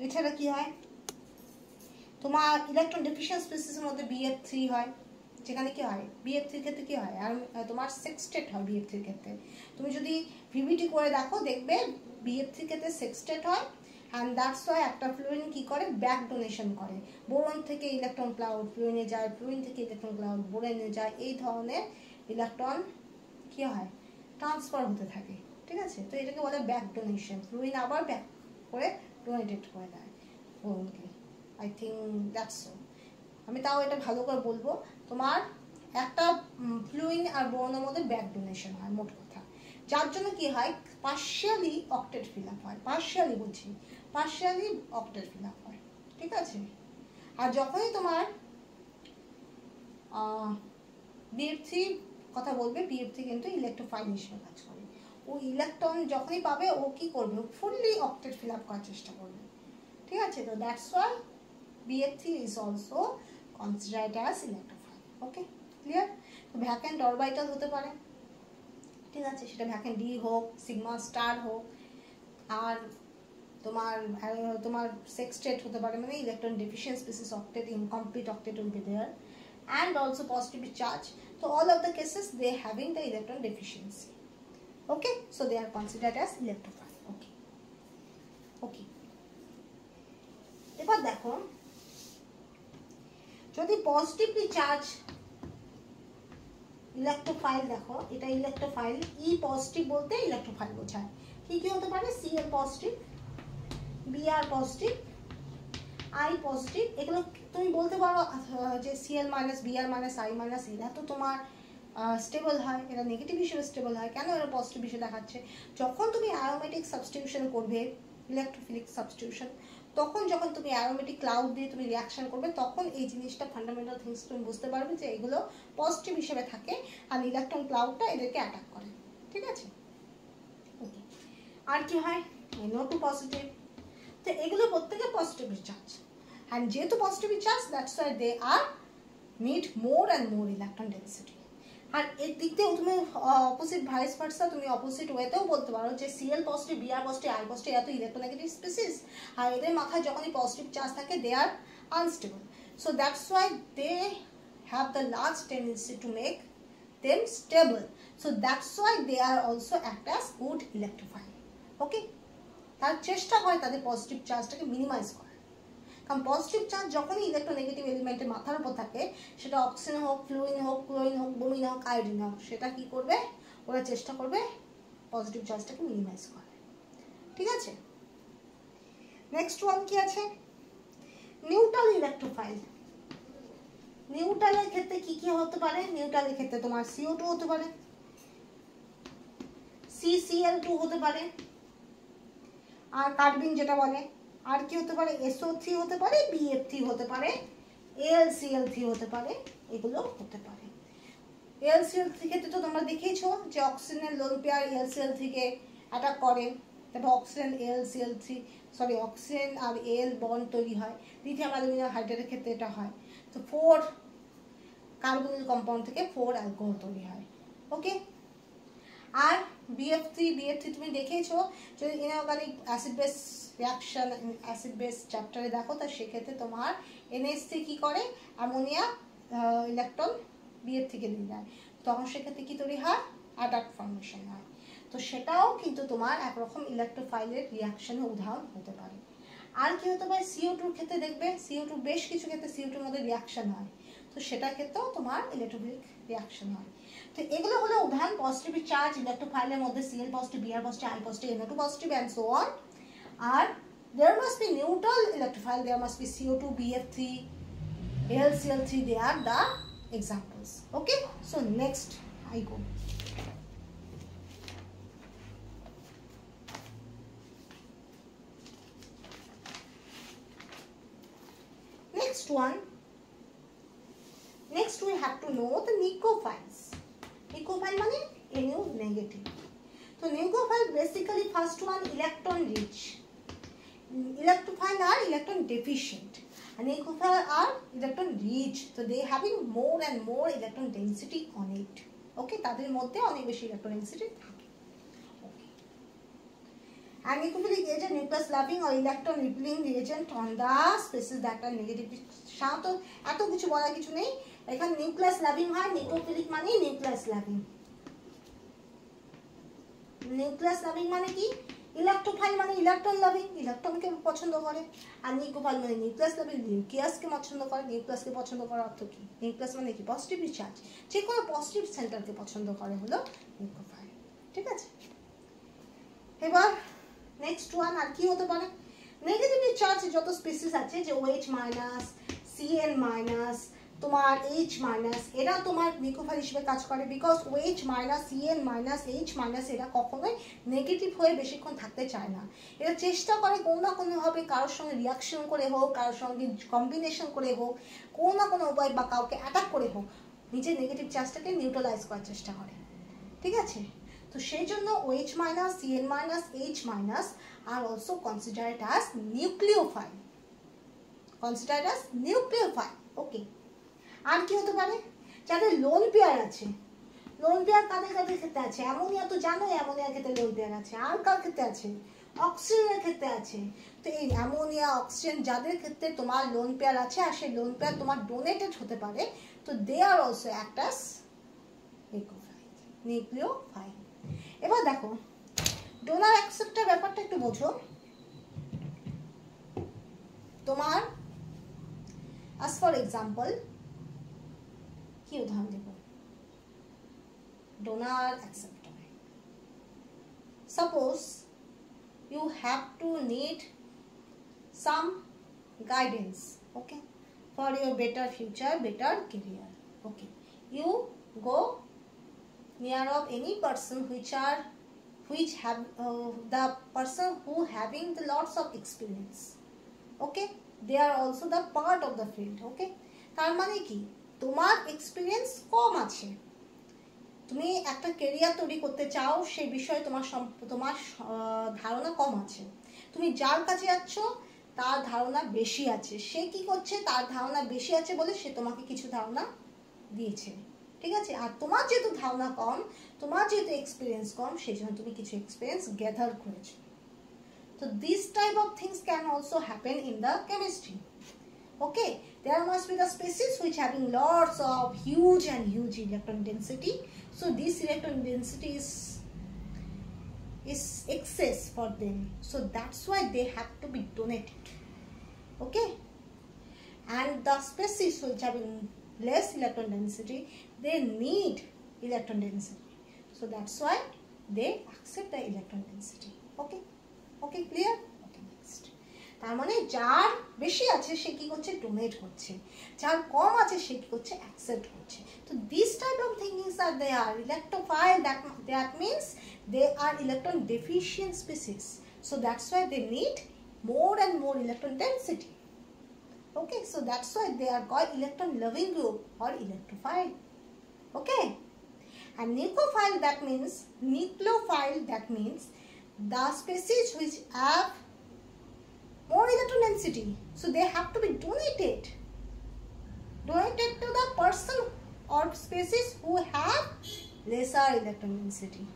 এছাড়া কি হয়, তোমার ইলেকট্রন ডেফিশিয়েন্ট স্পিসিসের মধ্যে BF3 হয়, যেখানে কি হয়, BF3 ক্ষেত্রে কি হয়, আর তোমার সেক্সটেট হয় BF3 ক্ষেত্রে। তুমি যদি VBT করে দেখো দেখবে BF3 ক্ষেত্রে সেক্সটেট হয়। অ্যান্ড দ্যাটস ওয়াই একটা ফ্লুইন কি করে, ব্যাক ডোনেশন করে, বোরন থেকে ইলেকট্রন ক্লাউড ফ্লুইনে যায়, ফ্লুইন থেকে ইলেকট্রন ক্লাউড বোরনে যায়, এই ধরনের ইলেকট্রন কি হয়, ট্রান্সফার হতে থাকে, ঠিক আছে। তো এটাকে বলে ব্যাক ডোনেশন, ফ্লুইন আবার ব্যাক করে ডোনেটেড করে দেয় বোরনকে। I think that's so. আমি তাও এটা ভালো করে বলবো, তোমার একটা ফ্লুইন আর বোরনের মধ্যে ব্যাক ডোনেশন হয় মোট কথা, যার জন্য কি হয়, পার্শিয়ালি অক্টেট ফিল আপ হয়, পার্শিয়ালি বলছি, পার্শিয়ালি অক্টেট ফিল আপ হয়, ঠিক আছে। আর যখনই তোমার BF3 কথা বলবে, BF3 কিন্তু ইলেকট্রোফাইল হিসেবে কাজ করে। ও ইলেকট্রন যখনই পাবে ও কি করবে, ফুললি অক্টেট ফিল আপ করার চেষ্টা করবে, ঠিক আছে। তো that's why BF3 is also considered as electrophile. Okay, clear. তো ভ্যাকেন্ট অরবিটাল হতে পারে, ঠিক আছে, সেটা ভ্যাকেন্ট ডি হোক, সিগমা স্টার হোক, আর তোমার সেক্সটেট হতে পারে, মানে electron deficient species octet, incomplete octet will be there, and also positively charged. So all of the cases they having the electron deficiency. Okay, so they are considered as electrophile. Okay, okay. এবার দেখো, যদি positively charge electrophile, দেখো এটা electrophile, ই positive বলতে electrophile বোঝায়। কি কি হতে পারে, Cl positive, Br positive, I positive. এগুলো তুমি বলতে পারো যে Cl minus Br minus I minus, এরা তো তোমার স্টেবল হয়, এরা নেগেটিভ হিসেবে স্টেবল হয়, কেন এরা পজিটিভ হিসেবে দেখাচ্ছে, যখন তুমি অ্যারোমেটিক সাবস্টিটিউশন করবে, ইলেকট্রোফিলিক সাবস্টিটিউশন, তখন যখন তুমি অ্যারোমেটিক ক্লাউড দিয়ে তুমি রিয়াকশন করবে, তখন এই জিনিসটা ফান্ডামেন্টাল থিংস তুমি বুঝতে পারবে যে এগুলো পজিটিভ হিসেবে থাকে, আর ইলেকট্রন ক্লাউডটা এদেরকে অ্যাটাক করে, ঠিক আছে। ওকে, আর কি হয়, NO2 পজিটিভ। তো এগুলো প্রত্যেকে পজিটিভ চার্জ, অ্যান্ড যেহেতু positive charge, that's why they are need more and more electron density. আর এর দিক দিয়েও তুমি অপোজিট ভাইস ভার্সা, তুমি অপোজিট ওয়েতেও বলতে পারো যে Cl positive, Br positive, I positive, এত ইলেকট্রোনেগেটিভ স্পিসিস, আর এদের মাথায় যখনই পজিটিভ চার্জ থাকে they are unstable. So that's why they have the large tendency to make them stable. So that's why they are also act as good electrophile. Okay, তার চেষ্টা হয় তাদের পজিটিভ চার্জটাকে মিনিমাইজ করা, কারণ পজিটিভ চার্জ যখনই electronegative এলিমেন্টের মাথার উপর থাকে, সেটা অক্সিজেন হোক, ফ্লুইন হোক, ক্লোরিন হোক, ব্রোমিন হোক, আয়োডিন হোক, সেটা কি করবে, ওরা চেষ্টা করবে পজিটিভ চার্জটাকে মিনিমাইজ করা, ঠিক আছে। নেক্সট ওয়ান কি আছে, নিউট্রাল ইলেকট্রোফাইল। নিউট্রালের ক্ষেত্রে কি কি হতে পারে, নিউট্রালের ক্ষেত্রে তোমার CO2 হতে পারে, CCl2 হতে পারে, আর কার্বিন যেটা বলে, আর কি হতে পারে, SO3 হতে পারে, BF3 হতে পারে, AlCl3 হতে পারে, এগুলো হতে পারে। AlCl3 ক্ষেত্রে তো তোমরা দেখেইছো যে অক্সিজেনের লোন পেয়ার AlCl3 কে অ্যাটাক করে, তারপর অক্সিজেন AlCl3, সরি অক্সিজেন আর Al বন্ড তৈরি হয়, লিথিয়াম অ্যালুমিনিয়াম হাইড্রেটের ক্ষেত্রে এটা হয়। তো 4 কার্বনিল কম্পাউন্ড থেকে 4 অ্যালকোহল তৈরি হয়। ওকে, আর BF3 তুমি দেখেছো যদি inorganic acid base reaction, acid base চ্যাপ্টারে দেখো, তা সেক্ষেত্রে তোমার NH3 কি করে, অ্যামোনিয়া ইলেকট্রন BF3 কে দিয়ে দেয়, তখন সেক্ষেত্রে কি তৈরি হয়, অ্যাডাক্ট ফর্মেশন হয়। তো সেটাও কিন্তু তোমার একরকম ইলেকট্রোফাইলের রিয়াকশনের উদাহরণ হতে পারে। আর কি হতে পারে, CO2 ক্ষেত্রে দেখবে CO2 বেশ কিছু ক্ষেত্রে CO2 এর মধ্যে রিয়াকশন হয়, তো সেটার ক্ষেত্রেও তোমার ইলেকট্রোফিলিক রিয়াকশন হয়। তো এগুলো হলো উদাহরণ পজিটিভ চার্জ ইলেকট্রোফাইলের মধ্যে, Cl positive, Br positive, I positive, NO2 positive and so on. আর there must be neutral electrophile, there must be CO2, BF3, AlCl3, they are the examples. Okay, so next I go. Next one, next we have to know the nucleophiles. Nucleophile মানে NO negative. So nucleophile basically first one electron rich. Electrophile are electron deficient. And nucleophile are electron rich. So they having more and more electron density on it. Okay, তাদের মধ্যে অনেক বেশি electron density থাকে. Okay. And nucleophilic agent, nucleus loving or electron repelling reagent on the species that are negative. সাধারণত এত কিছু বলার কিছু নেই, এখানে নিউক্লিয়াস লাভিং হয়, নিউক্লিওফিলিক মানে নিউক্লিয়াস লাভিং। নিউক্লিয়াস লাভিং মানে কি, ইলেকট্রোফাইল মানে ইলেকট্রন লাভিং, ইলেকট্রনকে পছন্দ করে, আর নিউক্লিওফাইল মানে নিউক্লিয়াস লাভিং, নিউক্লিয়াসকে পছন্দ করে। নিউক্লিয়াসকে পছন্দ করার অর্থ কি, নিউক্লিয়াস মানে কি পজিটিভ চার্জ, যে কোনো পজিটিভ সেন্টারকে পছন্দ করে হলো নিউক্লিওফাইল। ঠিক আছে, এবার নেক্সট ওয়ান আর কি হতে পারে, নেগেটিভলি চার্জ যত স্পিসিস আছে, যে OH মাইনাস, Cn মাইনাস, তোমার H মাইনাস, এরা তোমার নিউক্লিওফাইল হিসেবে কাজ করে। Because OH minus, Cn minus, H minus এরা কখনোই নেগেটিভ হয়ে বেশিক্ষণ থাকতে চায় না। এরা চেষ্টা করে কোনো না কোনোভাবে কারোর সঙ্গে রিয়াকশন করে হোক, কারোর সঙ্গে কম্বিনেশন করে হোক, কোনো না কোনো উপায় বা কাউকে অ্যাটাক করে হোক, নিজের নেগেটিভ চার্জটাকে নিউট্রালাইজ করার চেষ্টা করে। ঠিক আছে, তো সেই জন্য OH minus, Cn minus, H minus are also considered as nucleophile. Considered as nucleophile. Okay. আর কি হতে পারে, যাদের লোন পেয়ার আছে, লোন পেয়ার কাদের কাদের ক্ষেত্রে আছে, অ্যামোনিয়া তো জানো, অ্যামোনিয়ার ক্ষেত্রে লোন পেয়ার আছে। আর কার ক্ষেত্রে আছে, অক্সিজেনের ক্ষেত্রে আছে। তো এই অ্যামোনিয়া, অক্সিজেন যাদের ক্ষেত্রে তোমার লোন পেয়ার আছে, আর সেই লোন পেয়ার তোমার ডোনেটেড হতে পারে, তো they are also act as nucleophile. এবার দেখো ডোনার অ্যাকসেপ্টার ব্যাপারটা একটু বোঝো। তোমার as for example কি উদাহরণ দেব, donor acceptor. Suppose you have to need some guidance, okay, for your better future, better career. Okay, you go near of any person which have the person who having the lots of experience. Okay, they are also the part of the field. Okay, তার মানে কি, তোমার experience কম আছে, তুমি একটা career তৈরি করতে চাও, সেই বিষয়ে তোমার ধারণা কম আছে। তুমি যার কাছে যাচ্ছ তার ধারণা বেশি আছে, সে কি করছে, তার ধারণা বেশি আছে বলে সে তোমাকে কিছু ধারণা দিয়েছে। ঠিক আছে, আর তোমার যেহেতু ধারণা কম, তোমার যেহেতু এক্সপিরিয়েন্স কম, সেই জন্য তুমি কিছু এক্সপিরিয়েন্স গ্যাদার করেছো। So these type of things can also happen in the chemistry. Okay, there must be the species which having lots of huge electron density. So this electron density is excess for them. So that's why they have to be donated. Okay, and the species which having less electron density, they need electron density. So that's why they accept the electron density. Okay. Okay, clear? Okay, next. তার মানে যার বেশি আছে সে কি করছে, donate করছে, যার কম আছে সে কি করছে, অ্যাকসেপ্ট করছে। তো this type of thinkings are they are electrophile, that means they are electron deficient species. So that's why they need more and more electron density. Okay, so that's why they are called electron loving group or electrophile. Okay, and nucleophile, that means the species which have more electron density, so they have to be donated to the person or species who have lesser electron density.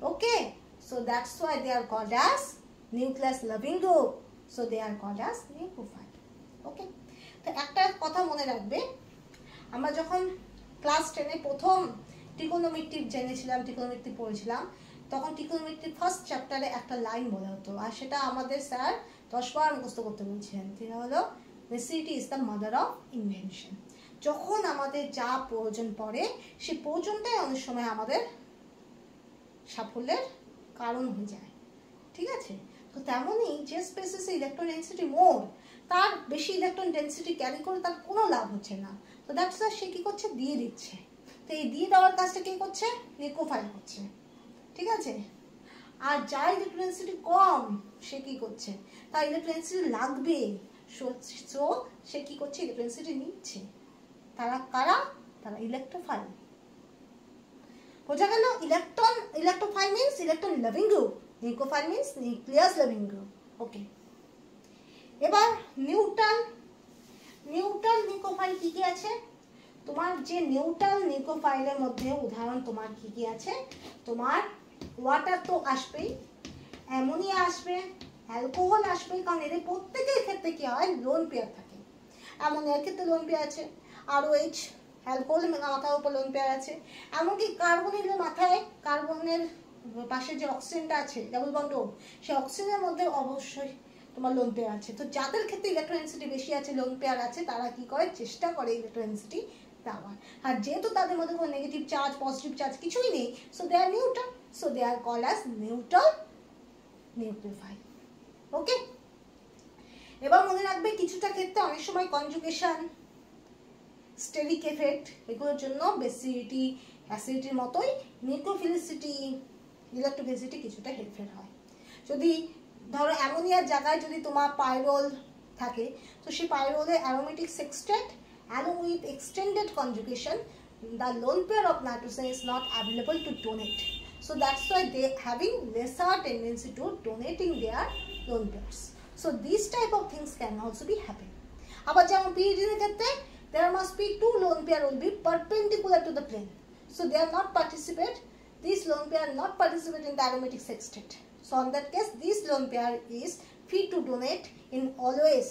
Okay, so that's why they are called as nucleus loving group, so they are called as nucleophile. Okay, তো একটা কথা মনে রাখবে, আমরা যখন class 10 এ প্রথম trigonometry জেনেছিলাম, trigonometry পড়েছিলাম, তখন ত্রিকোণমিতির ফার্স্ট চ্যাপ্টারে একটা লাইন বলা হতো, আর সেটা আমাদের স্যার 10 বার মুখস্থ করতে বলছেন। তিনি হলো necessity is the mother of invention. যখন আমাদের যা প্রয়োজন পড়ে সেই প্রয়োজনটাই অনেক সময় আমাদের সাফল্যের কারণ হয়ে যায়, ঠিক আছে। তো তেমনই যে স্পেসিসে ইলেকট্রন ডেন্সিটি মোর, তার বেশি ইলেকট্রন ডেন্সিটি ক্যারি করে তার কোনো লাভ হচ্ছে না। তো দ্যাটস ওয়াই সে কি করছে, দিয়ে দিচ্ছে। তো এই দিয়ে দেওয়ার কাজটা কে করছে, লিকোফাইল করছে, ঠিক আছে। আর যার ইলেকট্রন ডেন্সিটি কম সে কি করছে, তার ইলেকট্রন ডেন্সিটি লাগবে, সো সে কি করছে, ইলেকট্রন ডেন্সিটি নিচ্ছে। তারা কারা, তারা ইলেকট্রোফাইল। বোঝা গেল? Electrophile means electron loving group, nucleophile means nucleus loving group. Okay, এবার নিউট্রাল নিউক্লিওফাইল কি কি আছে? তোমার যে নিউট্রাল নিউক্লিওফাইলের মধ্যে উদাহরণ তোমার কি কি আছে? তোমার ওয়াটার তো আসবেই, অ্যামোনিয়া আসবে, অ্যালকোহল আসবে, কারণ এদের প্রত্যেকের ক্ষেত্রে কি হয়, লোন পেয়ার থাকে। অ্যামোনিয়ার ক্ষেত্রে লোন পেয়ার আছে, আরওএইচ অ্যালকোহল মাথার উপর লোন পেয়ার আছে, এমনকি কার্বনের মাথায় কার্বনের পাশে যে অক্সিজেনটা আছে ডাবল বন্ড, সেই অক্সিজেনের মধ্যে অবশ্যই তোমার লোন পেয়ার আছে। তো যাদের ক্ষেত্রে ইলেকট্রন ডেন্সিটি বেশি আছে, লোন পেয়ার আছে, তারা কি করে, চেষ্টা করে ইলেকট্রন ডেন্সিটি দেওয়ার। আর যেহেতু তাদের মধ্যে কোনো নেগেটিভ চার্জ পজিটিভ চার্জ কিছুই নেই, so they are neutral, so they are called as neutral nucleophile. Okay, এবার মনে রাখবে কিছুটা ক্ষেত্রে অনেক সময় কনজুগেশন, স্টেরিক এফেক্ট, এগুলোর জন্য বেসিডিটি অ্যাসিডিটির মতোই নিউক্লিওফিলিসিটি ইলেকট্রোফিলিসিটি কিছুটা হেরফের হয়। যদি ধরো অ্যামোনিয়ার জায়গায় যদি তোমার পাইরোল থাকে, তো সেই পাইরোলে aromatic সেক্সটেট along with extended conjugation, the lone pair of nitrogen is not available to donate. So that's why they having lesser tendency to donating their lone pairs. So these type of things can also be happen. আবার যেমন pyridine ক্ষেত্রে there must be two lone pair will be perpendicular to the plane. So they are not participate. These lone pair not participate in the aromatic sextet. So on that case, this lone pair is free to donate in always.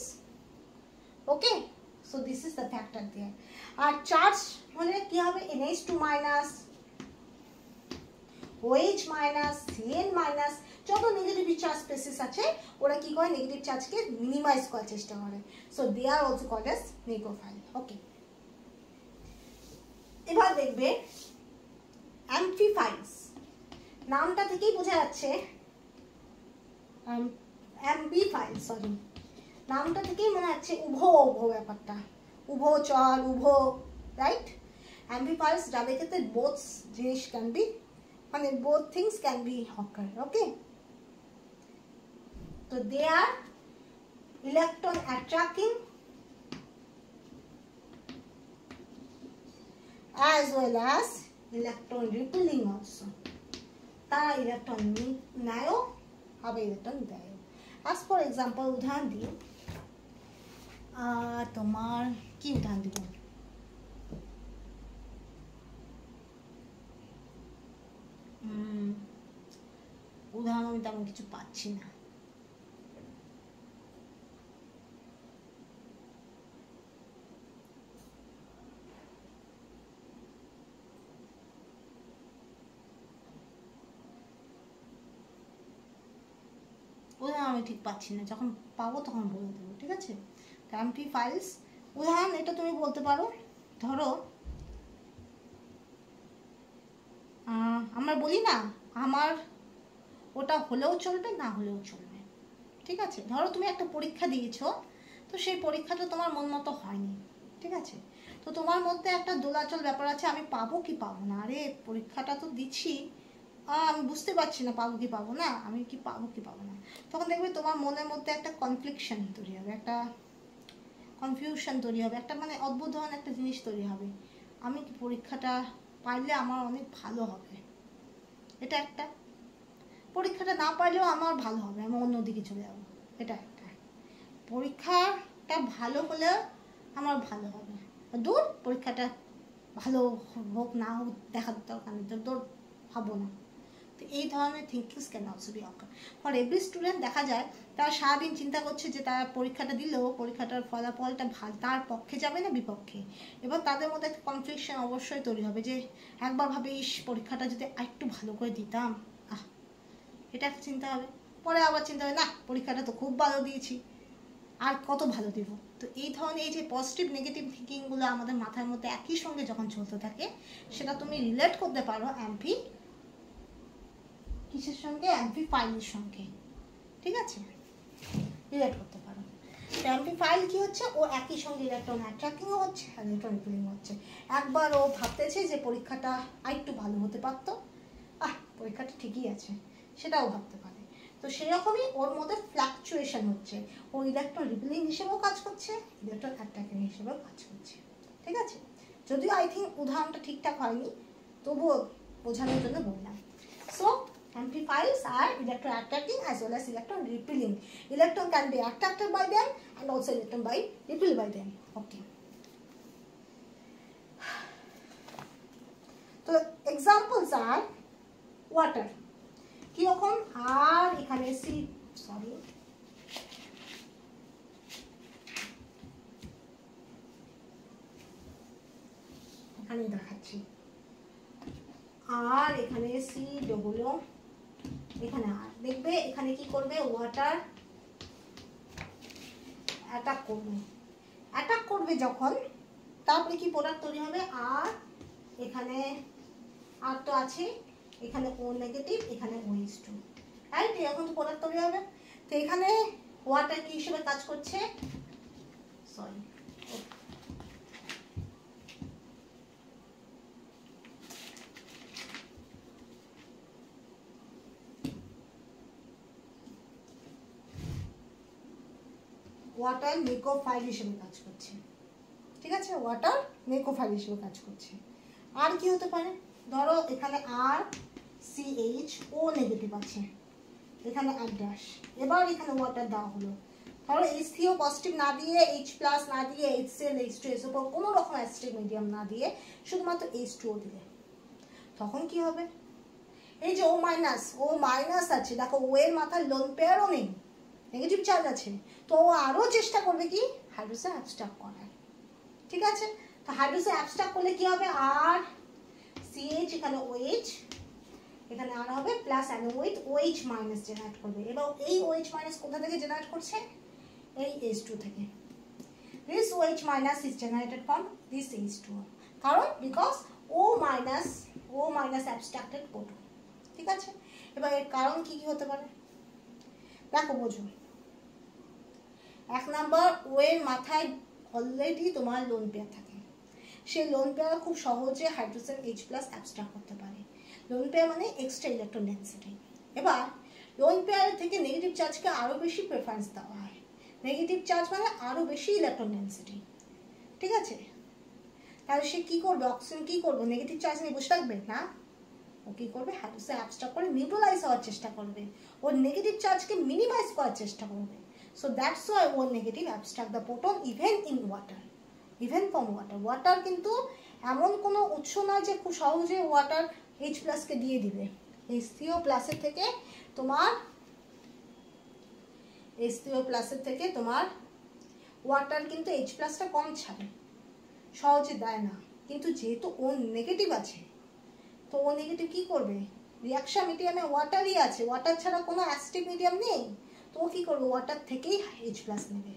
Okay. So this is the factor there. আর charge হলে কি হবে, NH2 minus, OH minus, CN minus, যত negative charge species আছে ওরা কি করে, negative চার্জকে minimise করার চেষ্টা করে। So they are also called as nucleophile. Okay, এবার দেখবে অ্যাম্ফিফাইলস, নামটা থেকেই বোঝা যাচ্ছে, অ্যাম্বিফাইল সরি, নামটা থেকেই মনে হচ্ছে উভো ব্যাপারটা, উভচর, রাইট। অ্যাম্বিফায়ার্স যাদের ক্ষেত্রে বোথ জিনিস ক্যান বি, মানে both things can be occur. Okay, তো they are electron attracting as well as electron repelling also. তারা ইলেকট্রন নেয়ও আবার ইলেকট্রন দেয়ও। as for example উদাহরণ দিই, তোমার কি উদাহরণ দিব, উদাহরণ আমি তেমন কিছু পাচ্ছি না। উদাহরণ আমি ঠিক পাচ্ছি না, যখন পাবো তখন বলে দেবো, ঠিক আছে। অ্যাম্প্লিফায়ার্স উদাহরণ এটা তুমি বলতে পারো, ধরো আমরা বলি না আমার ওটা হলেও চলবে না হলেও চলবে, ঠিক আছে। ধরো তুমি একটা পরীক্ষা দিয়েছো, তো সেই পরীক্ষাটা তোমার মন মতো হয়নি, ঠিক আছে। তো তোমার মধ্যে একটা দোলাচল ব্যাপার আছে, আমি পাবো কি পাবো না, আরে পরীক্ষাটা তো দিচ্ছি, আমি বুঝতে পারছি না পাবো কি পাবো না, আমি কি পাবো কি পাবো না। তখন দেখবে তোমার মনের মধ্যে একটা কনফ্লিকশন তৈরি হবে, একটা কনফিউশন তৈরি হবে, একটা মানে অদ্ভুত ধরনের একটা জিনিস তৈরি হবে, আমি কি পরীক্ষাটা পারলে আমার অনেক ভালো হবে, এটা একটা। পরীক্ষাটা না পারলেও আমার ভালো হবে, আমি অন্যদিকে চলে যাবো, এটা একটা। পরীক্ষাটা ভালো হলে আমার ভালো হবে, দূর পরীক্ষাটা ভালো হোক না হোক দেখার দরকার নেই, দূর ভাবো না। তো এই ধরনের thinkings can also be ochre for every student. দেখা যায় তারা সারাদিন চিন্তা করছে যে তারা পরীক্ষাটা দিলেও পরীক্ষাটার ফলাফলটা তার পক্ষে যাবে না বিপক্ষে। এবার তাদের মধ্যে একটা কনফ্লিকশন অবশ্যই তৈরি হবে যে একবার ভাবে ইস পরীক্ষাটা যদি একটু ভালো করে দিতাম, এটা চিন্তা হবে। পরে আবার চিন্তা হবে না পরীক্ষাটা তো খুব ভালো দিয়েছি, আর কত ভালো দিব। তো এই ধরনের এই যে পজিটিভ নেগেটিভ থিঙ্কিংগুলো আমাদের মাথার মধ্যে একই সঙ্গে যখন চলতে থাকে, সেটা তুমি রিলেট করতে পারো অ্যাম্পি কিসের সঙ্গে, অ্যাম্পলিফায়ারের সঙ্গে, ঠিক আছে, রিলেট করতে পারো। অ্যাম্পলিফায়ার কি হচ্ছে, ও একই সঙ্গে ইলেকট্রন অ্যাট্রাক্টিংও হচ্ছে আর ইলেকট্রন রিপেলিং হচ্ছে। একবার ও ভাবতেছে যে পরীক্ষাটা আরেকটু ভালো হতে পারতো, পরীক্ষাটা ঠিকই আছে, সেটাও ভাবতে পারে। তো সেরকমই ওর মধ্যে ফ্লাকচুয়েশন হচ্ছে, ও ইলেকট্রন রিপেলিং হিসেবেও কাজ করছে, ইলেকট্রন অ্যাট্রাক্টিং হিসেবেও কাজ করছে, ঠিক আছে। যদিও আই থিঙ্ক উদাহরণটা ঠিকঠাক হয়নি, তবুও বোঝানোর জন্য বললাম। So amplifiers are electron attracting as well as electron repelling. Electron can be attracted by them and also electron by repelled by them. Okay. So examples are water. কিরকম, আর এখানে এখানে দেখাচ্ছি, আর এখানে সি ডবল, এখানে আর দেখবে এখানে কি করবে, ওয়াটার অ্যাটাক করবে যখন, তারপরে কি প্রোডাক্ট তৈরি হবে, আর এখানে আর তো আছে, এখানে ও নেগেটিভ, এখানে OH2, রাইট, এখন তো প্রোডাক্ট তৈরি হবে। তো এখানে ওয়াটার কি হিসেবে কাজ করছে, সরি ওয়াটার নিকোফাইল হিসেবে কাজ করছে, ঠিক আছে, ওয়াটার নিকোফাইল হিসেবে কাজ করছে। আর কি হতে পারে, ধরো এখানে আর CH ও নেগেটিভ আছে, এখানে আর ড্যাশ, এবার এখানে ওয়াটার দেওয়া হলো, ধরো H3 পজিটিভ না দিয়ে, H+ না দিয়ে, HCl H2SO কোনো রকম অ্যাসিডিক মিডিয়াম না দিয়ে শুধুমাত্র H2O দিলে, তখন কি হবে, এই যে ও মাইনাস আছে, দেখো ও এর মাথায় লোন পেয়ারও নেই, নেগেটিভ চার্জ আছে, তো ও আরও চেষ্টা করবে কি হাইড্রোজেন অ্যাবস্ট্রাক্ট করার, ঠিক আছে। তো হাইড্রোজেন অ্যাবস্ট্রাক্ট করলে কি হবে, আর CH এখানে OH, এখানে আর হবে প্লাস অ্যানোয়েট OH মাইনাস জেনারেট করবে। এবার এই OH মাইনাস কোথা থেকে জেনারেট করছে, এই H2 থেকে। This OH minus is generated from this H2O, কারণ because O minus abstracted proton, ঠিক আছে। এবার এর কারণ কি কি হতে পারে, দেখো বোঝো। এক নাম্বার, ও এর মাথায় অলরেডি তোমার লোন পেয়ার থাকে, সেই লোন পেয়ার খুব সহজে হাইড্রোজেন H+ অ্যাবস্ট্রাক্ট করতে পারে। লোন পেয়ার মানে এক্সট্রা ইলেকট্রন ডেন্সিটি। এবার লোন পেয়ার থেকে নেগেটিভ চার্জকে আরও বেশি প্রেফারেন্স দেওয়া হয়, নেগেটিভ চার্জ মানে আরও বেশি ইলেকট্রন ডেন্সিটি, ঠিক আছে। তাহলে সে কী করবে, অক্সিজেন কী করবে, নেগেটিভ চার্জ নিয়ে বসে থাকবে না, ও কী করবে, হাইড্রোজেন অ্যাবস্ট্রাক্ট করে নিউট্রালাইজ হওয়ার চেষ্টা করবে, ওর নেগেটিভ চার্জকে মিনিমাইজ করার চেষ্টা করবে। So that's why O negative abstract the proton even in water, even from water. Water কিন্তু এমন কোনো উৎস না যে খুব সহজে ওয়াটার H+ কে দিয়ে দিবে। H3O+ থেকে তোমার ওয়াটার কিন্তু H+ টা কম ছাড়ে, সহজে দেয় না। কিন্তু যেহেতু ও নেগেটিভ আছে, তো ও নেগেটিভ কি করবে, রিয়াকশন মিডিয়ামে ওয়াটারই আছে, ওয়াটার ছাড়া কোনো অ্যাসিডিক মিডিয়াম নেই, তো ও কী করবে, ওয়াটার থেকেই H+ নেবে,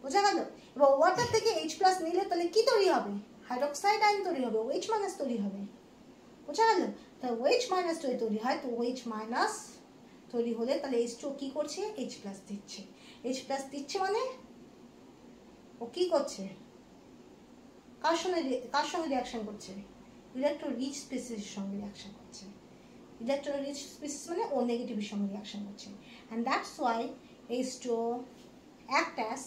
বোঝা গেল। এবার ওয়াটার থেকে H+ নিলে তাহলে কি তৈরি হবে, হাইড্রোক্সাইড আয়ন তৈরি হবে, OH মাইনাস তৈরি হবে, বোঝা গেল। তাহলে OH মাইনাস যদি তৈরি হয়, তো OH মাইনাস তৈরি হলে তাহলে H2 কি করছে, H+ দিচ্ছে। H+ দিচ্ছে মানে ও কি করছে, কার সঙ্গে রিয়াকশন করছে, ইলেকট্রন রিচ স্পিসিসের সঙ্গে রিয়াকশন করছে। ইলেকট্রন রিচ স্পিসিস মানে ও নেগেটিভের সঙ্গে রিয়াকশন করছে, and that's why H2O act as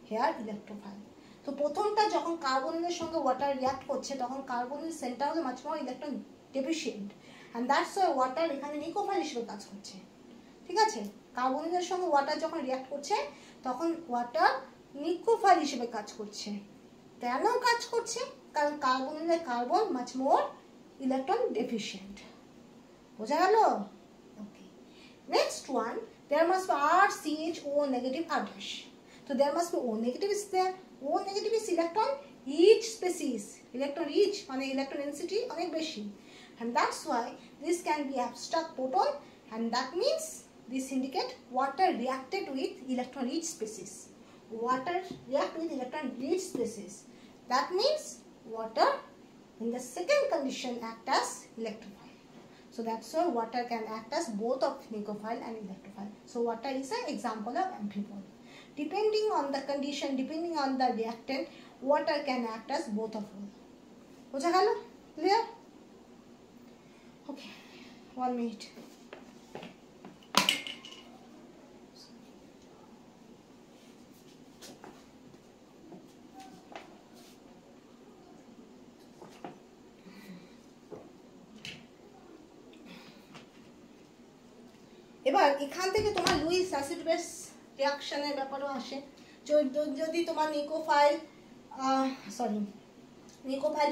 here electrophile. তো প্রথমটা যখন কার্বনের সঙ্গে ওয়াটার রিয়াক্ট করছে, তখন কার্বনের সেন্টার হলো much more electron deficient, and that's why water এখানে নিকোফাইল হিসেবে কাজ করছে, ঠিক আছে। কার্বনের সঙ্গে ওয়াটার যখন রিয়াক্ট করছে, তখন ওয়াটার নিকোফাইল হিসেবে কাজ করছে। কেন কাজ করছে, কারণ কার্বন মাছ মোর ইলেকট্রন ডেফিশিয়েন্ট, বোঝা গেল। Okay, next one, there must be RCHO negative R dash. So there must be O negative is there. O negative is electron rich species, electron rich মানে electron density অনেক বেশি, and that's why this can be abstract proton and that means this indicate water reacted with electron rich species. Water react with electron rich species. That means water in the second condition act as electrophile. So that's why water can act as both of nicophile and electrophile. So water is an example of amphipole. Depending on the condition, depending on the reactant, water can act as both of them. Boja gelo? Clear? Okay, 1 minute. এবার এখান থেকে তোমার Luis acid base রিঅ্যাকশনের ব্যাপারও আসে। যদি তোমার নিকোফাইল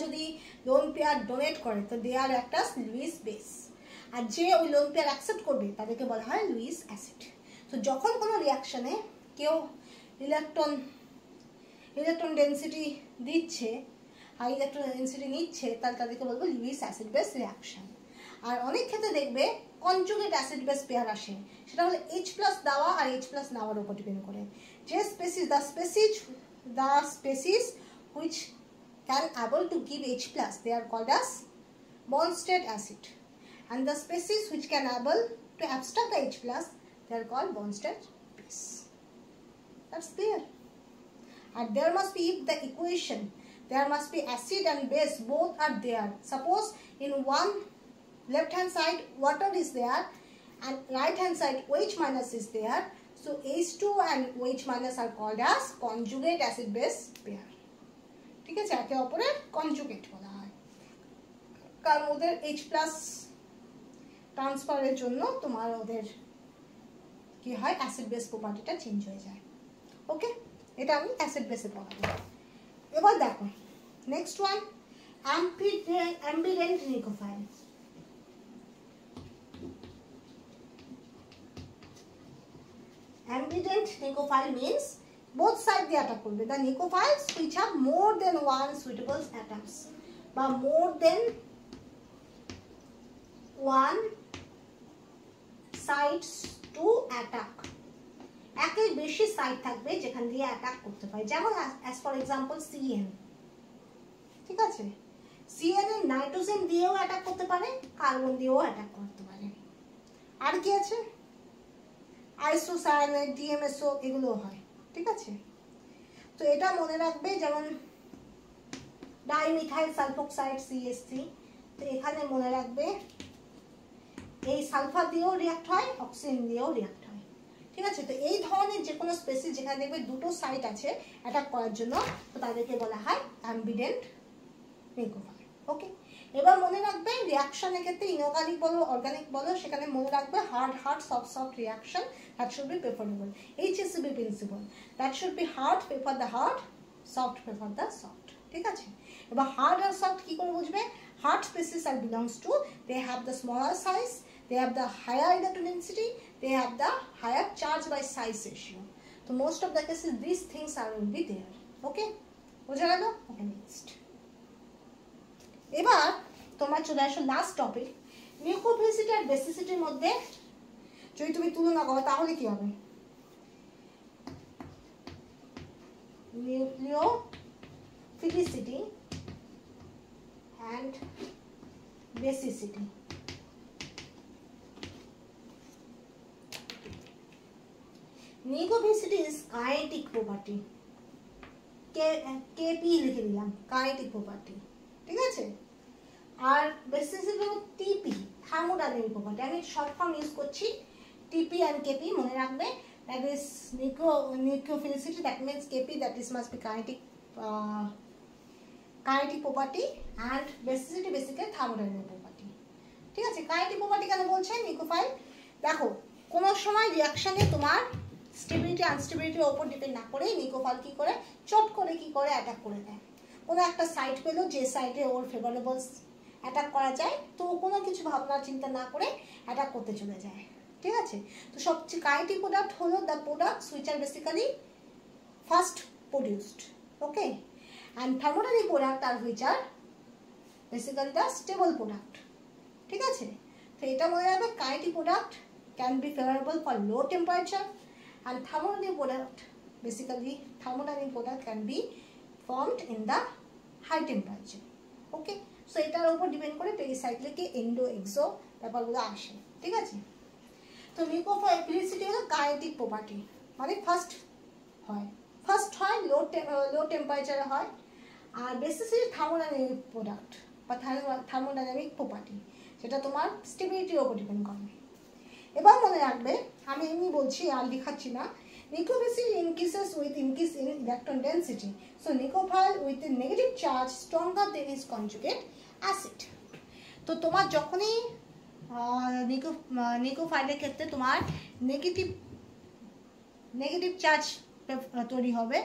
যদি lone pair donate করে তো they R act as Luis base, আর যে ওই লোন পেয়ার অ্যাকসেপ্ট করবে তাদেরকে বলা হয় লুইস অ্যাসিড। তো যখন কোনো রিঅ্যাকশনে কেউ ইলেকট্রন ডেনসিটি দিচ্ছে, হাই ইলেকট্রন ডেনসিটি নিচ্ছে, তাহলে তাদেরকে বলবো লুইস অ্যাসিড বেস রিঅ্যাকশন। আর অনেক ক্ষেত্রে দেখবে কনজুগেট অ্যাসিড বেস পেয়ার আসে, সেটা হলো H+ দেওয়া আর H+ নেওয়ার উপর ডিপেন্ড করে। যে species the species which can able to give H+, they are called as bond state acid, and the species which can able to abstract the H+, they are called bond state base. That's clear. And there must be, if the equation, there must be acid and base both are there. Suppose in one left hand side water is there and right hand side OH- is there, so H2 and OH- are called as conjugate acid base pair. ঠিক আছে, একে অপরের conjugate বলা হয়, কারণ ওদের H+ ট্রান্সফারের জন্য তোমার ওদের কি হয়, অ্যাসিড বেস প্রপার্টিটা চেঞ্জ হয়ে যায়। ওকে, এটা আমি অ্যাসিড বেসে পড়াবো। এবার দেখো next one, ambident nucleophile. Ambident nicophile means both sides they attack করবে, the nicophiles which have more than one suitable atoms বা more than one sites to attack, একের বেশি সাইড থাকবে যেখান দিয়ে অ্যাটাক করতে পারে। যেমন as for example CN, ঠিক আছে, CN এর নাইট্রোজেন দিয়েও অ্যাটাক করতে পারে, কার্বন দিয়েও অ্যাটাক করতে পারে। আর কি আছে, আইসোসায়ানাইড, DMSO, এগুলো হয়। ঠিক আছে, তো এটা মনে রাখবে। যেমন ডাইমিথাইল সালফোক্সাইড CH3, তো এখানে মনে রাখবে এই সালফার দিয়েও রিঅ্যাক্ট হয়, অক্সিজেন দিয়েও রিঅ্যাক্ট হয়। ঠিক আছে, তো এই ধরনের যে কোনো স্পেসিস যেখানে দেখবে দুটো সাইট আছে অ্যাটাক করার জন্য, তো তাদেরকে বলা হয় অ্যাম্বিডেন্ট নিকোফাইল। ওকে, এবার মনে রাখবে রিঅ্যাকশনের ক্ষেত্রে ইনঅর্গানিক বলো অর্গানিক বলো, সেখানে মনে রাখবে hard soft reaction that should be preferable. HSCB principle, that should be hard prefer the hard, soft prefer the soft. ঠিক আছে, এবার হার্ড আর সফট কি করে বুঝবে? Hard species are belongs to, they have the smaller size, they have the higher electron density, they have the higher charge by size ratio. So most of the cases these things are will be there. Okay, বোঝা গেল? Okay, next. এবার তোমার চলে আসো last topic, নিউক্লিওফিলিসিটি আর বেসিসিটির মধ্যে যদি তুমি তুলনা করো তাহলে কি হবে? নিউক্লিওফিলিসিটি and basicity. Neophylicity is kinetic property. KP লিখে দিলাম, kinetic property. ঠিক আছে, আর basicity হলো TP, thermodynamic property. আমি শর্ট ফর্ম ইউজ করছি TP and KP, মনে রাখবে। That is nucleophilicity, that means KP, that is must be kinetic property, and basicity basically thermodynamic property. ঠিক আছে, kinetic property কেন বলছে নিকোফাইল? দেখো কোন সময় রিঅ্যাকশনে তোমার স্টেবিলিটি আনস্টেবিলিটির উপর ডিপেন্ড না করে নিকোফাইল কি করে চট করে কি করে অ্যাটাক করে দেয়। কোনো একটা সাইট পেলো যে সাইডে ওর ফেভারেবল অ্যাটাক করা যায়, তো কোনো কিছু ভাবনা চিন্তা না করে অ্যাটাক করতে চলে যায়। ঠিক আছে, তো সবচেয়ে কাইনেটিক প্রোডাক্ট হলো the products which are basically first produced. Okay, and thermodynamic product are which are basically the stable product. ঠিক আছে, তো এটা মনে রাখবে kinetic product can be favorable for low temperature, and thermodynamic product, basically thermodynamic product can be formed in the high temperature. Okay, so এটার উপর depend করে পেরিসাইক্লিক endo Exo ব্যাপারগুলো আসে, ঠিক আছে। তো মিউকোফিলিসিটি হলো কাইনেটিক প্রপার্টি, মানে ফার্স্ট হয় লো টেম্পারেচারে হয়, আর বেসিসিটি থার্মোডাইনামিক প্রোডাক্ট বা থার্মোডাইনামিক প্রপার্টি, সেটা তোমার স্টেবিলিটির উপর ডিপেন্ড করে। এবার মনে রাখবে, আমি এমনি বলছি আর লিখাচ্ছি না, নিউক্লিওফিলিসিটি increases with increase in electron density. So nucleophile with a negative charge stronger than its conjugate acid. তো তোমার যখনই নিউক্লিওফাইলের ক্ষেত্রে তোমার নেগেটিভ চার্জ তৈরি হবে,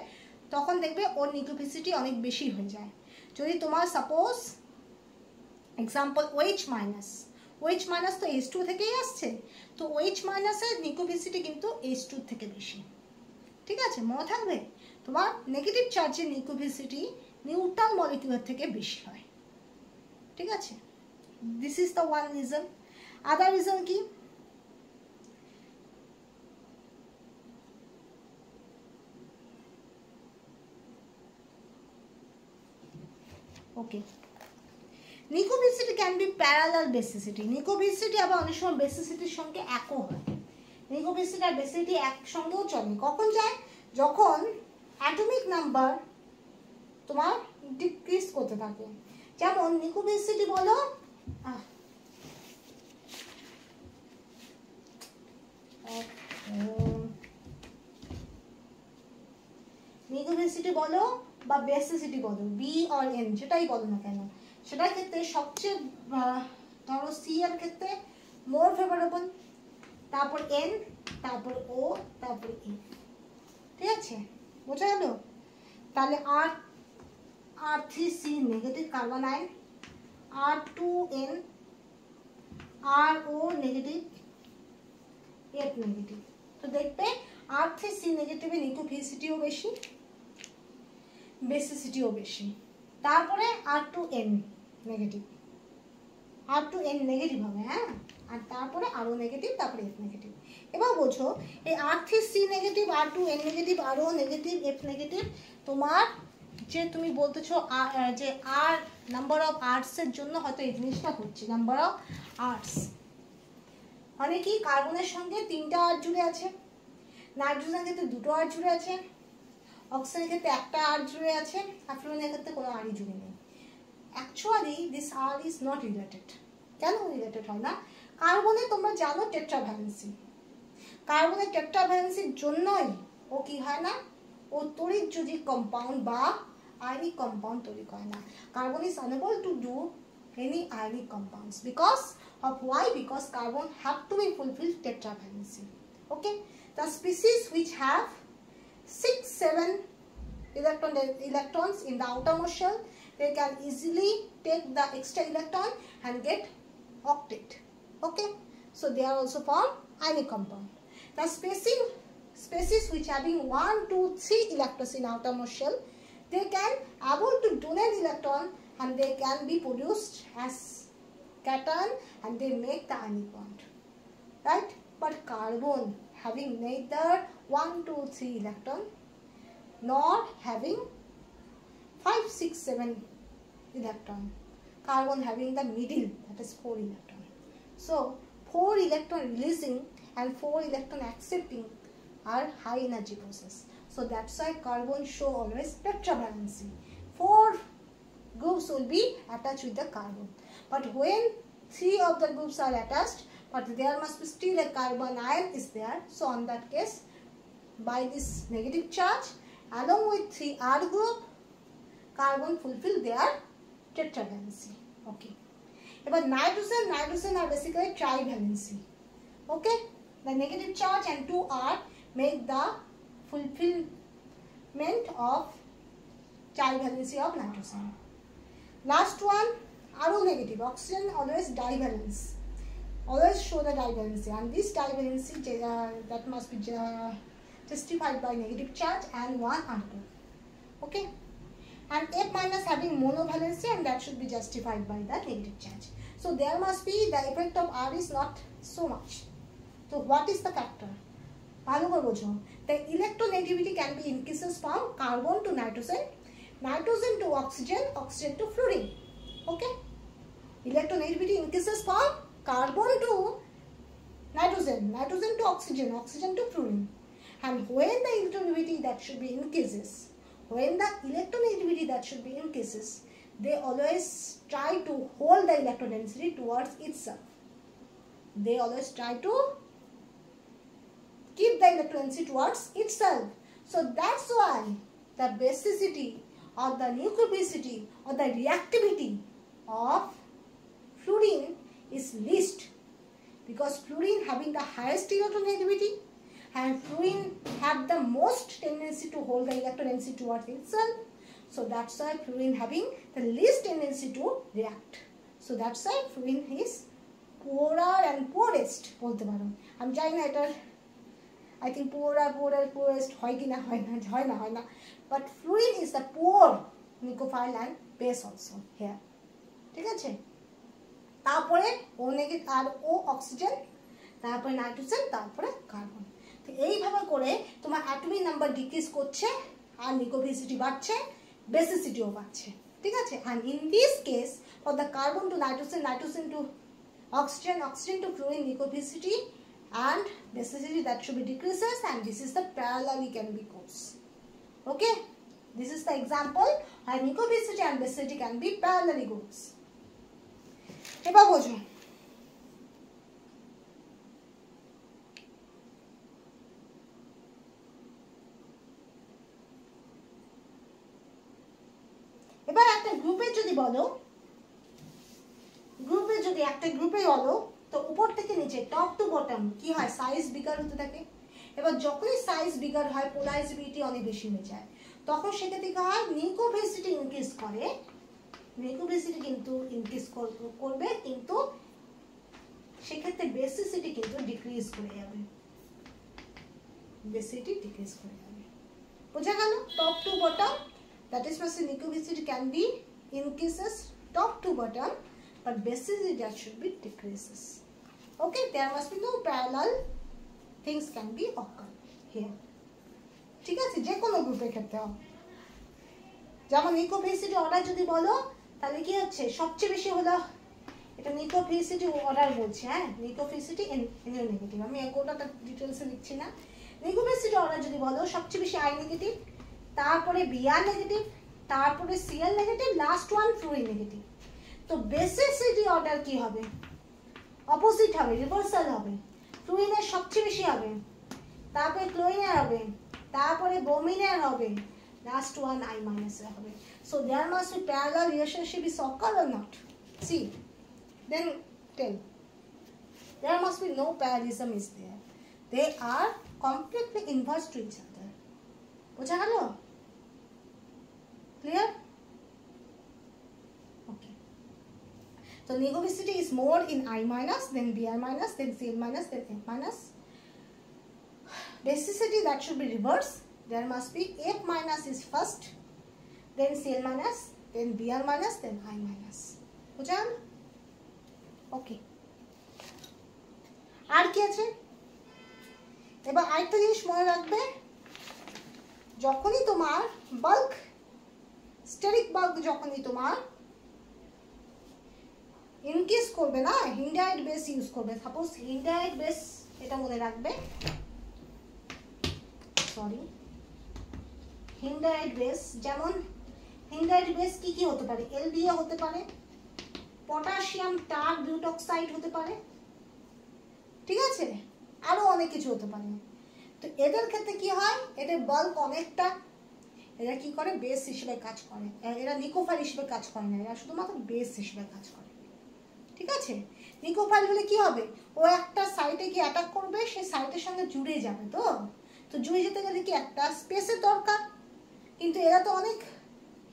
তখন দেখবে ওর নিউক্লিওফিলিসিটি অনেক বেশি হয়ে যায়। যদি তোমার সাপোজ এক্সাম্পল OH মাইনাস তো H2 থেকেই আসছে, তো OH মাইনাসের নিউক্লিওফিলিসিটি কিন্তু H2 থেকে বেশি, ঠিক আছে, মনে থাকবে। তোমার নেগেটিভ চার্জের নিউক্লিওফিলিসিটি নিউট্রাল মলিকিউলের থেকে বেশি হয়, ঠিক আছে। This is the one reason. Other reason কি? ওকে, নিউক্লিওফিলিসিটি ক্যান বি প্যারালাল বেসিসিটি। নিউক্লিওফিলিসিটি আবার অনেক সময় বেসিসিটির সঙ্গে একও হয়। নিউক্লিওফিলিসিটি আর বেসিসিটি একসঙ্গেও চলে। কখন যায়? যখন অ্যাটমিক নাম্বার তোমার ডিক্রিজ করতে থাকে। যেমন নিউক্লিওফিলিসিটি বলো নিউক্লিওফিলিসিটি বলো বা বেসিসিটি বলো, বি আর এন যেটাই বলো না কেন, সেটার ক্ষেত্রে সবচেয়ে ধরো সি এর ক্ষেত্রে মোর ফেভারেবল, তারপর এন, তারপর ও, তারপর ই, ঠিক আছে, বোঝা গেল? তাহলে R3C negative carbon ion, R2N, RO negative, F negative. তো দেখবে R3C নেগেটিভে নিউক্লিওফিলিসিটিও বেশি, বেসিসিটিও বেশি। তারপরে R2N নেগেটিভ, R2N নেগেটিভ হবে, হ্যাঁ, আর তারপরে RO নেগেটিভ, তারপরে F নেগেটিভ। এবার বোঝো এই R3C negative, R2N negative, RO negative, F negative, তোমার যে তুমি বলতেছো যে আর নাম্বার অফ আর্টসের জন্য হয়তো এই জিনিসটা হচ্ছে, নাম্বার অফ আর্টস মানে কি, কার্বনের সঙ্গে 3টা আর্ট জুড়ে আছে, নাইট্রোজেনের ক্ষেত্রে 2টো আর্ট জুড়ে আছে, অক্সিজেনের ক্ষেত্রে 1টা আর্ট জুড়ে আছে, আর ফ্লোরিনের ক্ষেত্রে কোনো আর্টই জুড়ে নেই। Actually this are is not related. কেন রিলেটেড হয় না? কার্বনে তোমরা জানো টেট্রাভ্যালেন্সি, কার্বনের টেট্রাভ্যালেন্সির জন্যই ও কি হয় না, ও তড়িৎযোজী কম্পাউন্ড বা আয়নিক কম্পাউন্ড তৈরি করে না। Carbon is unable to do any ionic compounds because of why? Because carbon have to be fulfilled tetravalency. Okay, the species which have 6-7 electrons in the outermost shell, they can easily take the extra electron and get octet. Okay, so they are also form ionic compound. The species which having 1, 2, 3 electrons in outermost shell, they can able to donate electron and they can be produced as cation and they make the ionic bond, right? But carbon having neither 1, 2, 3 electron nor having 5, 6, 7 electron. Carbon having the middle, that is 4 electron. So 4 electron releasing and 4 electron accepting are high energy process. So that's why carbon show always tetravalency. 4 groups will be attached with the carbon, but when 3 of the groups are attached, but there must be still a carbon ion is there, so on that case by this negative charge along with 3R group, carbon fulfill their tetravalency. Okay, about nitrogen are basically trivalency. Okay, the negative charge and 2R make the fulfillment of trivalency of nitrogen. Last one, RO negative, oxygen always divalence, always show the divalency, and this divalency that must be justified by negative charge and 1 R group. Okay, and F minus having monovalency, and that should be justified by the negative charge. So there must be the effect of R is not so much. So what is the factor? The electronegativity can be increases from carbon to nitrogen, nitrogen to oxygen, oxygen to fluorine. Okay? Electronegativity increases from carbon to nitrogen, nitrogen to oxygen, oxygen to fluorine. And when the electronegativity that should be increases, they always try to hold the electrodensity towards itself. They always try to keep the electrodensity towards itself. So that's why the basicity or the nucleophility or the reactivity of fluorine is least, because fluorine having the highest electronegativity and fluorine have the most tendency to hold the electrodensity towards itself. So that's why fluorine having the least tendency to react. So that's why fluorine is poorer and poorest. I'm trying to I think poorer, poorest, but fluorine is the poor nucleophile and base also here. Okay? তারপরে O negative আর O oxygen, তারপরে nitrogen, তারপরে carbon. তো এইভাবে করে তোমার atomic number decrease করছে আর নিউক্লিওফিলিটি বাড়ছে, বেসিসিটিও বাড়ছে। ঠিক আছে? and in this case for the carbon to nitrogen, nitrogen to oxygen, oxygen to fluorine, nucleophility and basicity that should be decreases, and this is the parallelly can be goes. Okay? This is the example how nucleophility and basicity can be parallelly goes. এবার বোঝো, এবার একটা গ্রুপে যদি বলো, গ্রুপে যদি একটা গ্রুপে বলো, তো উপর থেকে নিচে টপ টু বটম কি হয়, সাইজ বিগার হতে থাকে। এবার যখনই সাইজ বিগার হয়, পোলারাইজেবিলিটি অনেক বেশি হয়ে যায়, তখন সেক্ষেত্রে কি হয়, নিউক্লিওফিলিটি ইনক্রিজ করে, নিউক্লিওফিলিটি কিন্তু ইনক্রিজ করবে, কিন্তু সেক্ষেত্রে বেসিসিটি কিন্তু ডিক্রিজ করে যাবে, বেসিসিটি ডিক্রিজ করে যাবে। বোঝা গেল? Top to bottom, that is why nucleophility can be increases top to bottom, but basicity that should be decreases. Okay, there must be no parallel things can be occur here. ঠিক আছে? যে কোনো গ্রুপের ক্ষেত্রে যেমন নিউক্লিওফিলিটি অর্ডার যদি বলো, তাহলে কি হচ্ছে, সবচেয়ে বেশি হলো, এটা নিউক্লিওফিলিটি অর্ডার বলছে, হ্যাঁ, নিউক্লিওফিলিটি এনও নেগেটিভ, আমি গোটাটা ডিটেলসে লিখছি না। নিউক্লিওফিলিটি অর্ডার যদি বলো, সবচেয়ে বেশি আই নেগেটিভ, তারপরে বিআর নেগেটিভ, তারপরে CL negative, last one fluorine negative. তো বেসিসিটি অর্ডার কি হবে, অপোজিট হবে, রিভার্সাল হবে। ফ্লুরিনের সবচেয়ে বেশি হবে, তারপরে ক্লোরিনের হবে, তারপরে ব্রোমিনের হবে, last one I minus হবে. So there must be parallel relationship is occur or not? See, then tell. There must be no parallelism is there. They are completely inverse to each other. বোঝা গেল? Clear? Okay. So negoticity is more in I minus, then Br minus, then Cl minus, then F minus. Basicity that should be reverse. There must be F minus is first, then Cl minus, then Br minus, then I minus. বোঝা গেল? Okay. আর কি আছে? এবার আরেকটা জিনিস মনে রাখবে, যখনই তোমার বাল্ক স্টেরিক বাল্ক যখনই তোমার ইনক্রিজ করবে না, হিন্ডাইড বেস ইউজ করবে। সাপোজ হিন্ডাইড বেস, এটা মনে রাখবে, সরি, হিন্ডাইড বেস, যেমন হিন্ডাইড বেস কি কি হতে পারে, এলডিএ হতে পারে, পটাশিয়াম টার বিউটক্সাইড হতে পারে, ঠিক আছে, আরো অনেক কিছু হতে পারে। তো এদের ক্ষেত্রে কি হয়, এদের বাল্ক অনেকটা, এরা কি করে, বেস হিসেবে কাজ করে, এরা নিকোফাইল হিসেবে কাজ করে না, এরা শুধুমাত্র বেস হিসেবে কাজ করে। ঠিক আছে? নিকোফাইল হলে কি হবে, ও একটা সাইটে কি অ্যাটাক করবে, সেই সাইটের সঙ্গে জুড়ে যাবে। তো জুড়ে যেতে গেলে কি একটা স্পেসের দরকার, কিন্তু এরা তো অনেক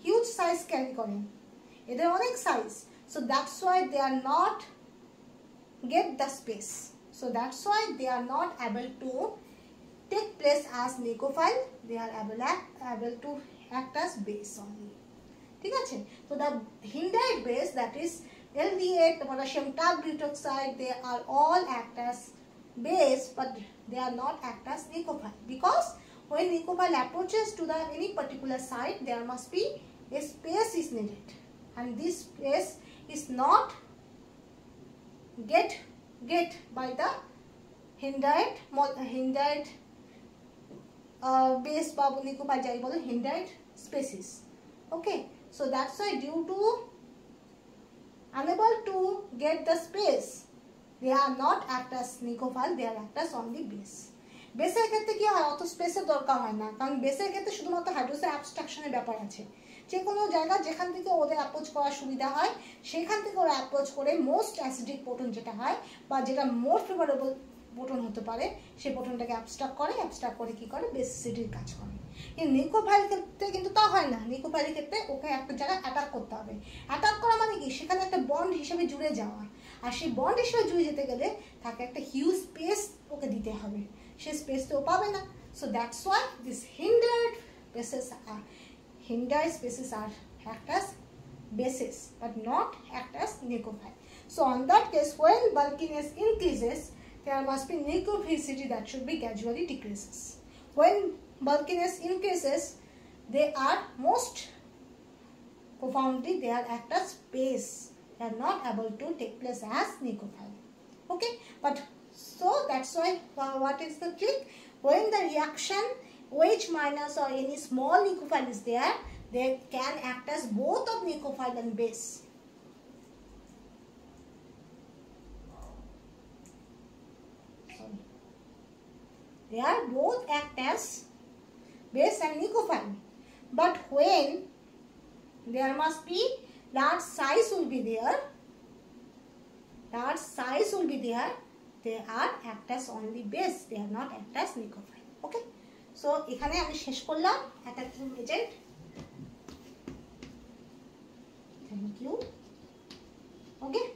হিউজ সাইজ ক্যারি করে, এদের অনেক size. So that's why they are not get the space, so that's why they are not able to take place as nucleophile, they are able to act as base only. ঠিক আছে? So the hindite base, that is LDA, the potassium taururetic, they are all act as base, but they are not act as nucleophile, because when nucleophile approaches to the any particular site, there must be a space is needed, and this space is not get by the hindered base বা nucleophile যাই বলে hindered species. Okay, so that's why due to unable to get the space, they are not act as nucleophile, they are act as only base. বেসের ক্ষেত্রে কি হয়, অত স্পেসের দরকার হয় না, কারণ বেসের ক্ষেত্রে শুধুমাত্র হাইড্রোজেন অ্যাবস্ট্রাকশনের ব্যাপার আছে। যে কোনো জায়গা যেখান থেকে ওদের অ্যাপ্রোচ করার সুবিধা হয় সেখান থেকে ওরা অ্যাপ্রোচ করে মোস্ট অ্যাসিডিক প্রোটন যেটা হয় বা যেটা মোর ফেভারেবল প্রোটন হতে পারে সেই প্রোটনটাকে অ্যাবস্ট্রাক্ট করে কি করে বেসিসিটির কাজ করে। কিন্তু নিউক্লিওফাইল ক্ষেত্রে কিন্তু তা হয় না। নিউক্লিওফাইলের ক্ষেত্রে ওকে একটা জায়গায় অ্যাটাক করতে হবে। অ্যাটাক করা মানে কি, সেখানে একটা বন্ড হিসেবে জুড়ে যাওয়া, আর সেই বন্ড হিসেবে জুড়ে যেতে গেলে তাকে একটা হিউজ স্পেস ওকে দিতে হবে, সে স্পেস তো পাবে না। So that's why this hindered spaces are act as bases but not act as nucleophile. So on that case, when bulkiness increases, there must be nucleophilicity that should be gradually decreases. When bulkiness increases, they are most profoundly they are act as base. They are not able to take place as nucleophile. Okay, but so that's why what is the trick? When the reaction OH minus or any small nucleophile is there, they can act as both of nucleophile and base. They are both act as base and nucleophile. But when there must be large size will be there, they are act as only base. They are not act as nucleophile. Okay. So এখানে আমি শেষ করলাম attacking agent. Thank you. Okay.